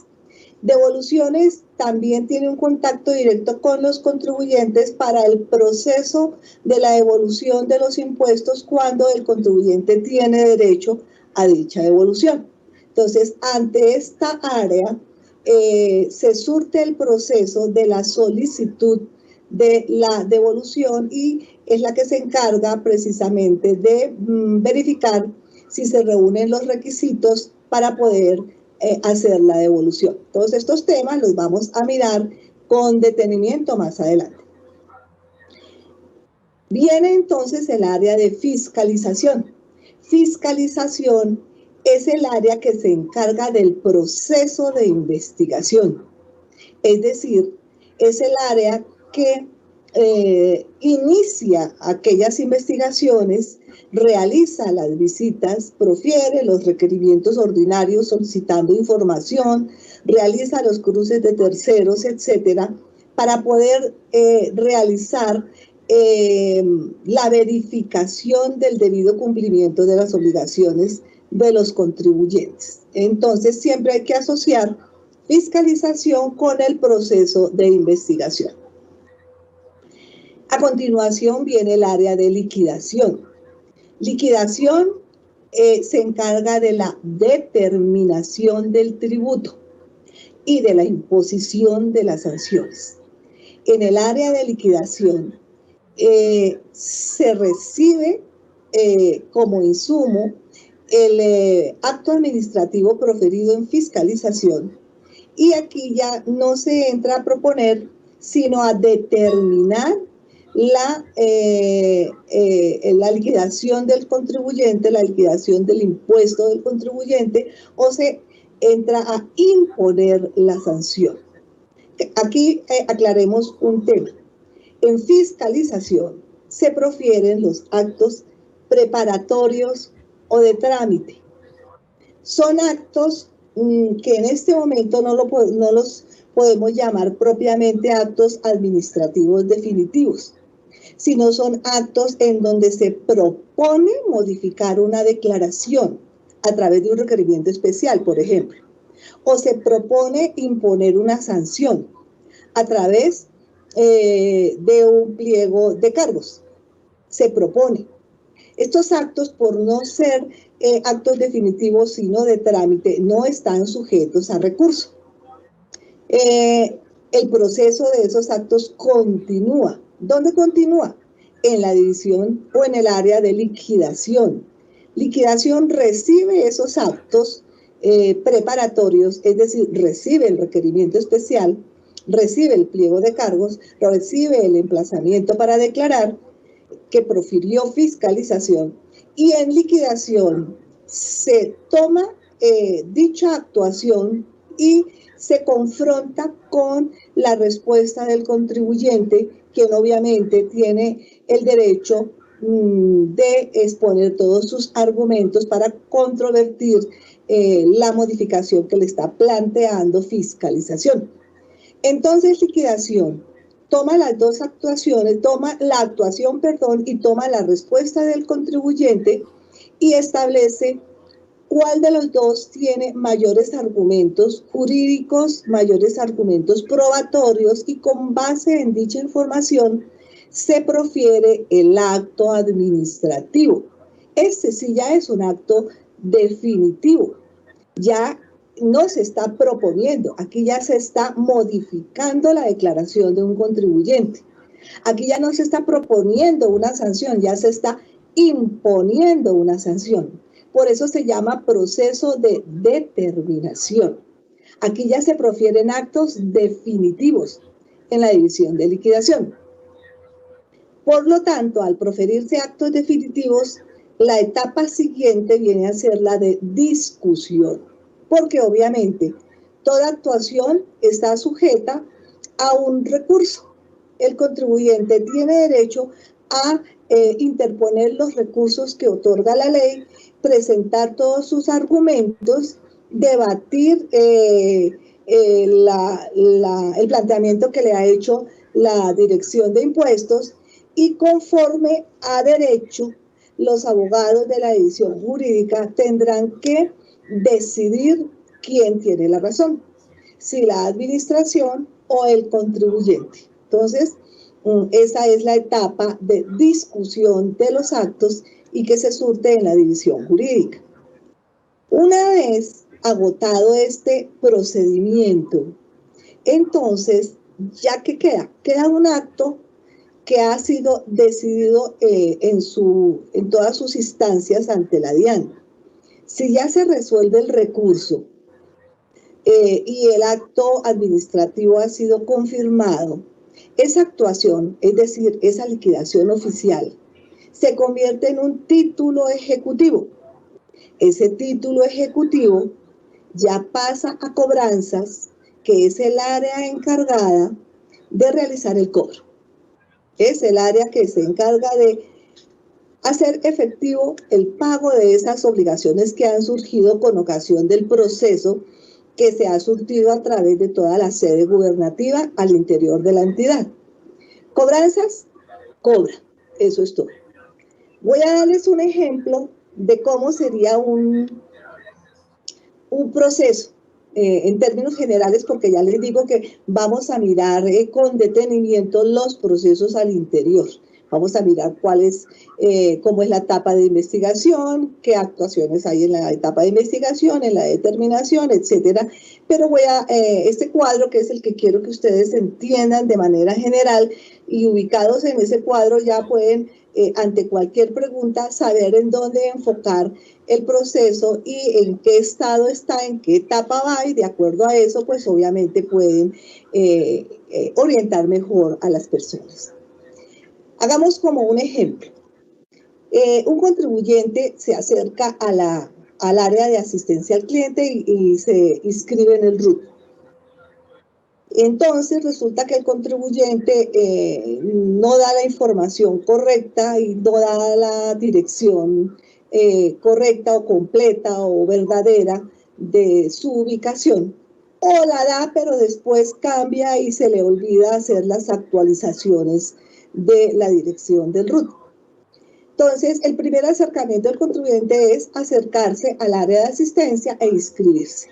Devoluciones también tiene un contacto directo con los contribuyentes para el proceso de la devolución de los impuestos cuando el contribuyente tiene derecho a dicha devolución. Entonces, ante esta área se surte el proceso de la solicitud de la devolución y es la que se encarga precisamente de verificar si se reúnen los requisitos para poder hacer la devolución. Todos estos temas los vamos a mirar con detenimiento más adelante. Viene entonces el área de fiscalización. Fiscalización es el área que se encarga del proceso de investigación. Es decir, es el área que inicia aquellas investigaciones, realiza las visitas, profiere los requerimientos ordinarios solicitando información, realiza los cruces de terceros, etcétera, para poder realizar la verificación del debido cumplimiento de las obligaciones de los contribuyentes. Entonces, siempre hay que asociar fiscalización con el proceso de investigación. A continuación viene el área de liquidación. Liquidación se encarga de la determinación del tributo y de la imposición de las sanciones. En el área de liquidación se recibe como insumo el acto administrativo proferido en fiscalización y aquí ya no se entra a proponer, sino a determinar la liquidación del contribuyente, la liquidación del impuesto del contribuyente, o se entra a imponer la sanción. Aquí aclaremos un tema. En fiscalización se profieren los actos preparatorios o de trámite. Son actos que en este momento no los podemos llamar propiamente actos administrativos definitivos, sino son actos en donde se propone modificar una declaración a través de un requerimiento especial, por ejemplo, o se propone imponer una sanción a través de un pliego de cargos. Se propone. Estos actos, por no ser actos definitivos, sino de trámite, no están sujetos a recurso. El proceso de esos actos continúa. ¿Dónde continúa? En la división o en el área de liquidación. Liquidación recibe esos actos preparatorios, es decir, recibe el requerimiento especial, recibe el pliego de cargos, recibe el emplazamiento para declarar que profirió fiscalización y en liquidación se toma dicha actuación y se confronta con la respuesta del contribuyente, quien obviamente tiene el derecho de exponer todos sus argumentos para controvertir la modificación que le está planteando fiscalización. Entonces, liquidación toma las dos actuaciones, toma la actuación, y toma la respuesta del contribuyente y establece cuál de los dos tiene mayores argumentos jurídicos, mayores argumentos probatorios, y con base en dicha información se profiere el acto administrativo. Este sí ya es un acto definitivo, ya no se está proponiendo, aquí ya se está modificando la declaración de un contribuyente. Aquí ya no se está proponiendo una sanción, ya se está imponiendo una sanción. Por eso se llama proceso de determinación. Aquí ya se profieren actos definitivos en la división de liquidación. Por lo tanto, al proferirse actos definitivos, la etapa siguiente viene a ser la de discusión, porque obviamente toda actuación está sujeta a un recurso. El contribuyente tiene derecho a interponer los recursos que otorga la ley, presentar todos sus argumentos, debatir el planteamiento que le ha hecho la Dirección de Impuestos, y conforme a derecho, los abogados de la división jurídica tendrán que decidir quién tiene la razón, si la administración o el contribuyente. Entonces, esa es la etapa de discusión de los actos y que se surte en la división jurídica. Una vez agotado este procedimiento, entonces, ¿ya qué queda? Queda un acto que ha sido decidido en todas sus instancias ante la DIAN. Si ya se resuelve el recurso y el acto administrativo ha sido confirmado, esa actuación, es decir, esa liquidación oficial, se convierte en un título ejecutivo. Ese título ejecutivo ya pasa a cobranzas, que es el área encargada de realizar el cobro. Es el área que se encarga de hacer efectivo el pago de esas obligaciones que han surgido con ocasión del proceso que se ha surtido a través de toda la sede gubernativa al interior de la entidad. Cobranzas, cobra, eso es todo. Voy a darles un ejemplo de cómo sería un proceso en términos generales, porque ya les digo que vamos a mirar con detenimiento los procesos al interior. Vamos a mirar cómo es la etapa de investigación, qué actuaciones hay en la etapa de investigación, en la determinación, etcétera. Pero este cuadro, que es el que quiero que ustedes entiendan de manera general, y ubicados en ese cuadro ya pueden, ante cualquier pregunta, saber en dónde enfocar el proceso y en qué estado está, en qué etapa va, y de acuerdo a eso, pues obviamente pueden orientar mejor a las personas. Hagamos como un ejemplo. Un contribuyente se acerca al área de asistencia al cliente y se inscribe en el RUT. Entonces resulta que el contribuyente no da la información correcta y no da la dirección correcta o completa o verdadera de su ubicación, o la da pero después cambia y se le olvida hacer las actualizaciones de la dirección del RUT. Entonces, el primer acercamiento del contribuyente es acercarse al área de asistencia e inscribirse.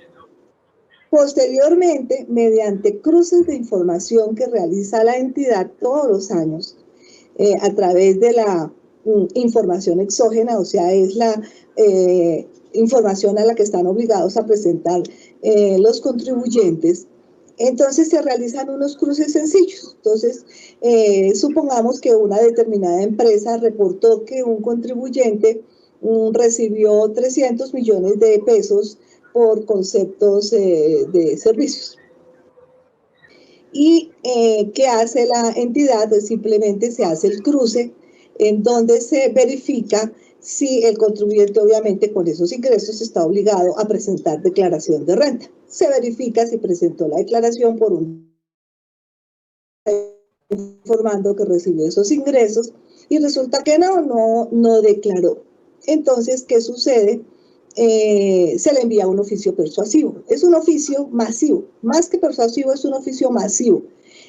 Posteriormente, mediante cruces de información que realiza la entidad todos los años, a través de la información exógena, o sea, es la información a la que están obligados a presentar los contribuyentes, entonces se realizan unos cruces sencillos. Entonces, supongamos que una determinada empresa reportó que un contribuyente recibió 300 millones de pesos por conceptos de servicios. ¿Y qué hace la entidad? Pues simplemente se hace el cruce en donde se verifica si el contribuyente obviamente con esos ingresos está obligado a presentar declaración de renta. Se verifica si presentó la declaración por un informando que recibió esos ingresos y resulta que no declaró. Entonces, ¿qué sucede? Se le envía un oficio persuasivo. Es un oficio masivo, más que persuasivo, es un oficio masivo,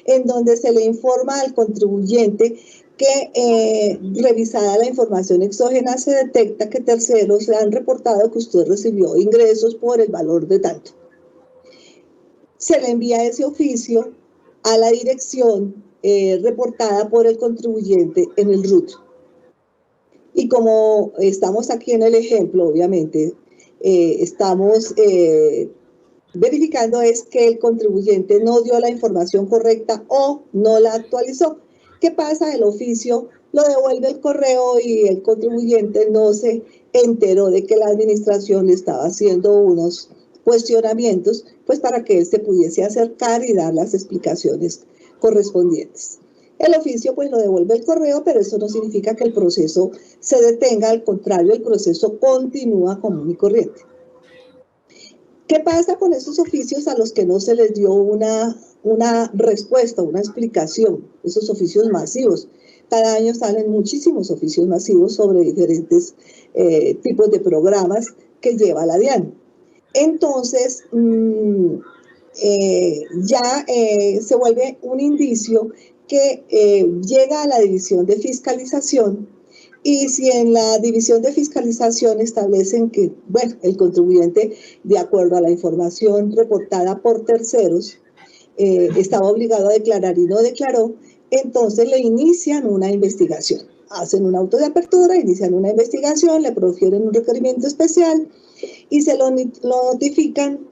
en donde se le informa al contribuyente que revisada la información exógena se detecta que terceros le han reportado que usted recibió ingresos por el valor de tanto. Se le envía ese oficio a la dirección reportada por el contribuyente en el RUT. Y como estamos aquí en el ejemplo, obviamente, estamos verificando es que el contribuyente no dio la información correcta o no la actualizó. ¿Qué pasa? El oficio lo devuelve el correo y el contribuyente no se enteró de que la administración estaba haciendo unos cuestionamientos, pues para que él se pudiese acercar y dar las explicaciones correspondientes. El oficio pues lo devuelve el correo, pero eso no significa que el proceso se detenga, al contrario, el proceso continúa común y corriente. ¿Qué pasa con esos oficios a los que no se les dio una respuesta, una explicación? Esos oficios masivos. Cada año salen muchísimos oficios masivos sobre diferentes tipos de programas que lleva la DIAN. Entonces, se vuelve un indicio que llega a la división de fiscalización, y si en la división de fiscalización establecen que, bueno, el contribuyente, de acuerdo a la información reportada por terceros, estaba obligado a declarar y no declaró, entonces le inician una investigación. Hacen un auto de apertura, inician una investigación, le profieren un requerimiento especial y se lo notifican,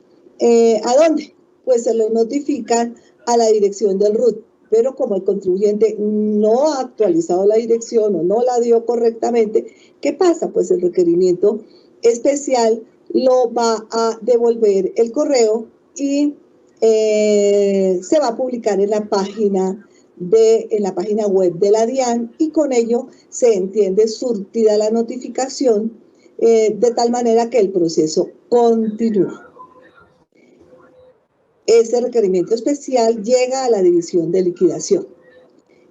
¿a dónde? Pues se lo notifican a la dirección del RUT. Pero como el contribuyente no ha actualizado la dirección o no la dio correctamente, ¿qué pasa? Pues el requerimiento especial lo va a devolver el correo y se va a publicar en la página web de la DIAN, y con ello se entiende surtida la notificación de tal manera que el proceso continúa. Ese requerimiento especial llega a la división de liquidación.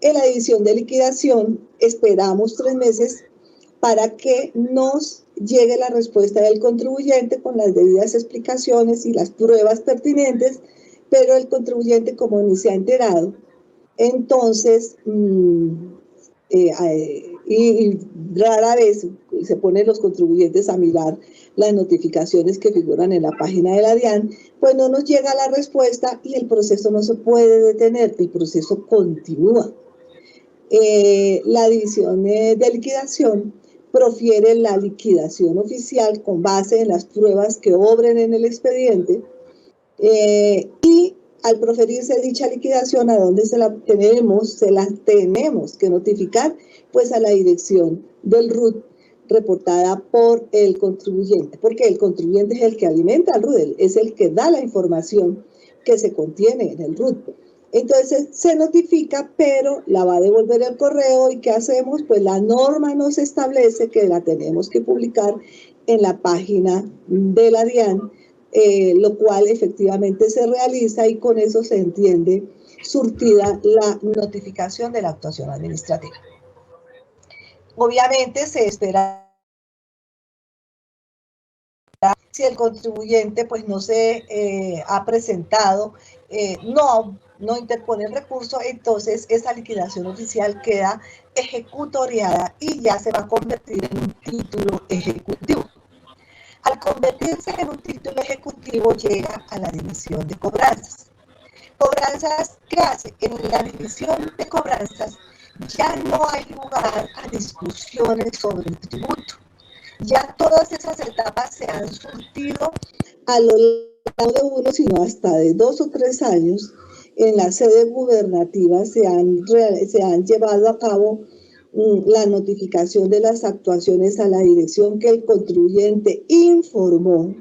En la división de liquidación esperamos 3 meses para que nos llegue la respuesta del contribuyente con las debidas explicaciones y las pruebas pertinentes, pero el contribuyente, como ni se ha enterado, entonces y rara vez se ponen los contribuyentes a mirar las notificaciones que figuran en la página de la DIAN, pues no nos llega la respuesta y el proceso no se puede detener, el proceso continúa. La división de liquidación profiere la liquidación oficial con base en las pruebas que obren en el expediente, y al proferirse dicha liquidación, ¿a dónde se la tenemos? Se la tenemos que notificar pues a la dirección del RUT reportada por el contribuyente, porque el contribuyente es el que alimenta al RUT, es el que da la información que se contiene en el RUT. Entonces se notifica, pero la va a devolver el correo, ¿y qué hacemos? Pues la norma nos establece que la tenemos que publicar en la página de la DIAN, lo cual efectivamente se realiza, y con eso se entiende surtida la notificación de la actuación administrativa. Obviamente se espera, si el contribuyente pues no se ha presentado, no interpone el recurso, entonces esa liquidación oficial queda ejecutoriada y ya se va a convertir en un título ejecutivo. Al convertirse en un título ejecutivo llega a la división de cobranzas. ¿Cobranzas qué hace? En la división de cobranzas ya no hay lugar a discusiones sobre el tributo. Ya todas esas etapas se han surtido a lo largo de 1, sino hasta de 2 o 3 años. En la sede gubernativa se han llevado a cabo la notificación de las actuaciones a la dirección que el contribuyente informó,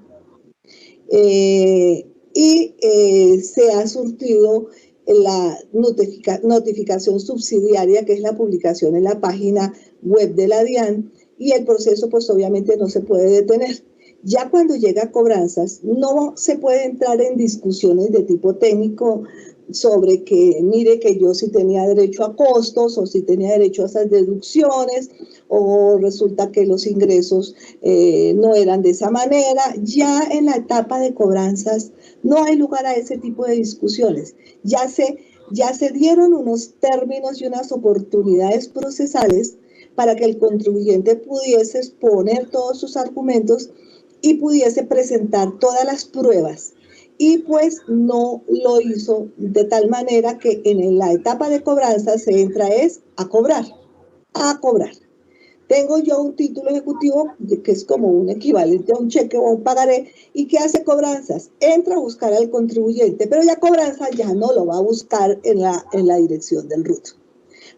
y se ha surtido la notificación subsidiaria, que es la publicación en la página web de la DIAN, y el proceso pues obviamente no se puede detener. Ya cuando llega a cobranzas, no se puede entrar en discusiones de tipo técnico sobre que, mire, que yo sí tenía derecho a costos o si tenía derecho a esas deducciones o resulta que los ingresos no eran de esa manera. Ya en la etapa de cobranzas no hay lugar a ese tipo de discusiones. Ya se dieron unos términos y unas oportunidades procesales para que el contribuyente pudiese exponer todos sus argumentos y pudiese presentar todas las pruebas. Y pues no lo hizo de tal manera que en la etapa de cobranza se entra es a cobrar, a cobrar. Tengo yo un título ejecutivo que es como un equivalente a un cheque o un pagaré, y ¿qué hace cobranzas? Entra a buscar al contribuyente, pero ya cobranza ya no lo va a buscar en la dirección del RUT,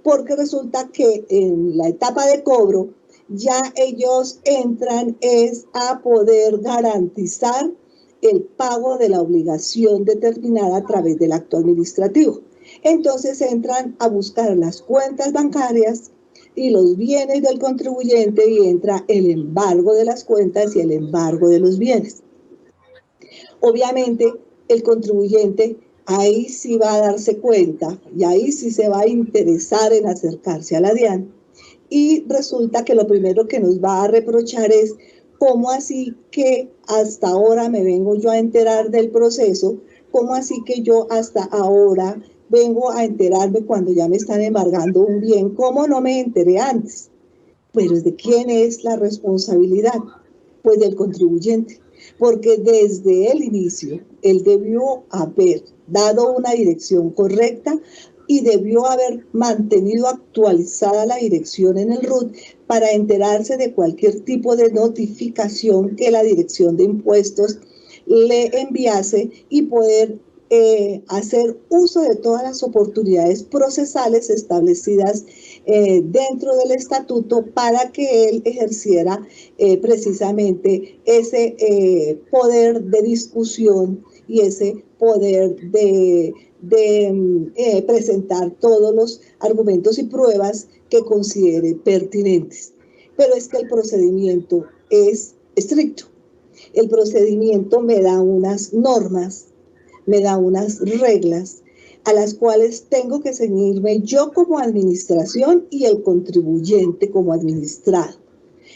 porque resulta que en la etapa de cobro ya ellos entran es a poder garantizar el pago de la obligación determinada a través del acto administrativo. Entonces entran a buscar las cuentas bancarias y los bienes del contribuyente y entra el embargo de las cuentas y el embargo de los bienes. Obviamente, el contribuyente ahí sí va a darse cuenta y ahí sí se va a interesar en acercarse a la DIAN, y resulta que lo primero que nos va a reprochar es cómo así que hasta ahora me vengo yo a enterar del proceso, cómo así que yo hasta ahora vengo a enterarme cuando ya me están embargando un bien, cómo no me enteré antes. Pero ¿de quién es la responsabilidad? Pues del contribuyente, porque desde el inicio él debió haber dado una dirección correcta y debió haber mantenido actualizada la dirección en el RUT para enterarse de cualquier tipo de notificación que la Dirección de Impuestos le enviase y poder hacer uso de todas las oportunidades procesales establecidas dentro del estatuto para que él ejerciera precisamente ese poder de discusión y ese poder de presentar todos los argumentos y pruebas que considere pertinentes. Pero es que el procedimiento es estricto. El procedimiento me da unas normas, me da unas reglas a las cuales tengo que ceñirme yo como administración y el contribuyente como administrado.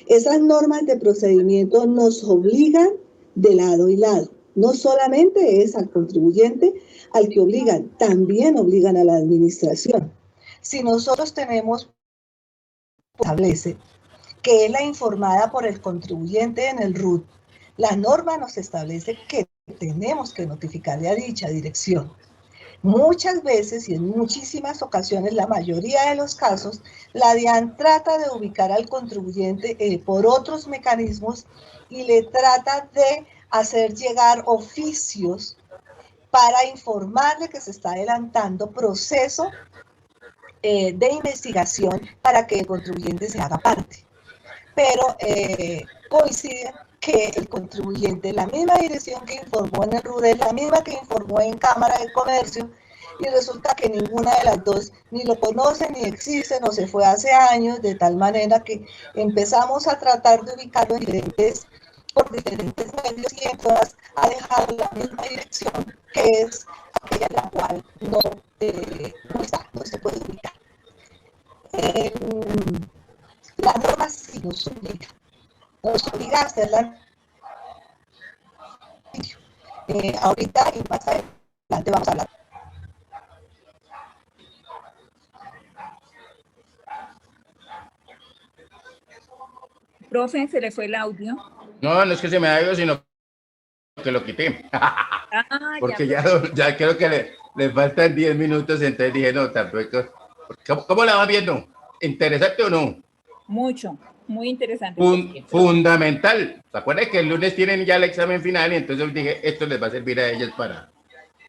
Esas normas de procedimiento nos obligan de lado y lado. No solamente es al contribuyente al que obligan, también obligan a la administración. Si nosotros tenemos, establece que es la informada por el contribuyente en el RUT, la norma nos establece que tenemos que notificarle a dicha dirección. Muchas veces y en muchísimas ocasiones, la mayoría de los casos, la DIAN trata de ubicar al contribuyente por otros mecanismos y le trata de hacer llegar oficios para informarle que se está adelantando proceso de investigación para que el contribuyente se haga parte. Pero coincide que el contribuyente, la misma dirección que informó en el RUD, es la misma que informó en Cámara de Comercio, y resulta que ninguna de las dos ni lo conoce ni existe, no se fue hace años, de tal manera que empezamos a tratar de ubicarlo por diferentes medios y en todas ha dejado la misma dirección, que es aquella en la cual no se puede ubicar. La norma sí nos obliga a hacerla. Ahorita y más adelante vamos a hablar. Profe, se le fue el audio. No, no es que se me haya ido, sino que lo quité. Porque ya creo que le faltan 10 minutos, entonces dije, no, tampoco. ¿Cómo la vas viendo? ¿Interesante o no? Mucho, muy interesante. Fundamental. ¿Se acuerdan que el lunes tienen ya el examen final? Y entonces dije, esto les va a servir a ellos para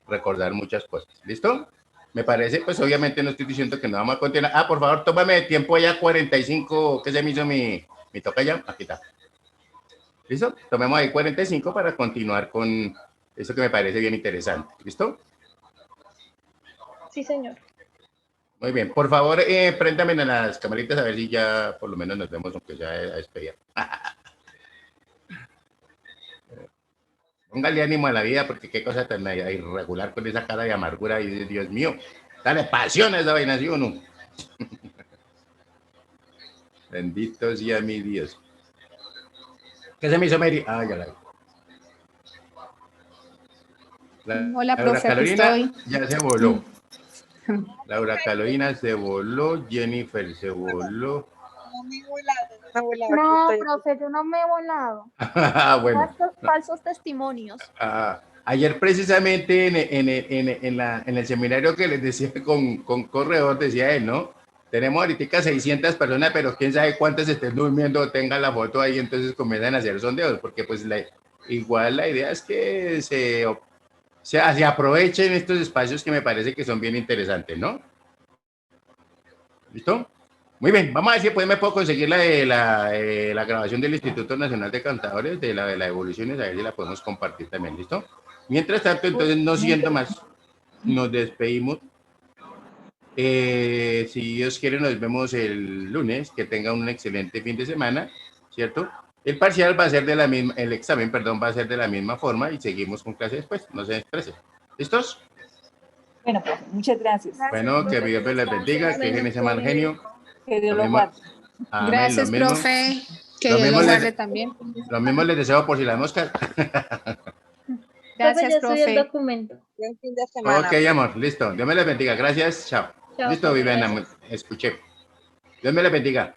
recordar muchas cosas. ¿Listo? Me parece, pues obviamente no estoy diciendo que no vamos a continuar. Ah, por favor, tómame tiempo ya 45, que se me hizo mi toca ya. Aquí está. ¿Listo? Tomemos ahí 45 para continuar con eso que me parece bien interesante. ¿Listo? Sí, señor. Muy bien, por favor, préndame en las camaritas a ver si ya por lo menos nos vemos, aunque ya a despedir. Póngale ánimo a la vida, porque qué cosa tan irregular con esa cara de amargura y Dios mío, dale pasión a esa vaina, ¿sí o no? Bendito sea mi Dios. ¿Qué se me hizo, Mary? Ah, ya la vi. Hola, Laura profe, aquí Carolina estoy. ya se voló. Laura Carolina se voló, Jennifer se voló. No, profe, yo no me he volado. Bueno. Falsos testimonios. Ayer precisamente en el seminario que les decía con Corredor, decía él, ¿no? Tenemos ahorita 600 personas, pero quién sabe cuántas estén durmiendo o tengan la foto ahí, entonces comienzan a hacer sondeos, porque pues igual la idea es que se aprovechen estos espacios que me parece que son bien interesantes, ¿no? ¿Listo? Muy bien, vamos a ver si después me puedo conseguir la grabación del Instituto Nacional de Cantadores, de la evoluciones, a ver si la podemos compartir también, ¿listo? Mientras tanto, entonces, no siendo más, nos despedimos. Si Dios quiere, nos vemos el lunes, que tengan un excelente fin de semana, ¿cierto? El parcial va a ser de la misma, el examen, perdón, va a ser de la misma forma y seguimos con clase después, no se estresen. ¿Listos? Bueno, profe, muchas gracias. Bueno, que Dios les bendiga, que dejen ese mal genio. Que Dios lo guarde. Amén, Gracias, lo mismo. profe. Que Lo Dios mismo lo les- guarde también. Lo mismo les deseo por si las moscas. Profe, Gracias, ya subí el profe. documento. Buen fin de semana. Ok, amor, listo. Dios me les bendiga. Gracias, chao. Chao, Listo, profe, Viviana, gracias. escuché. Dios me les bendiga.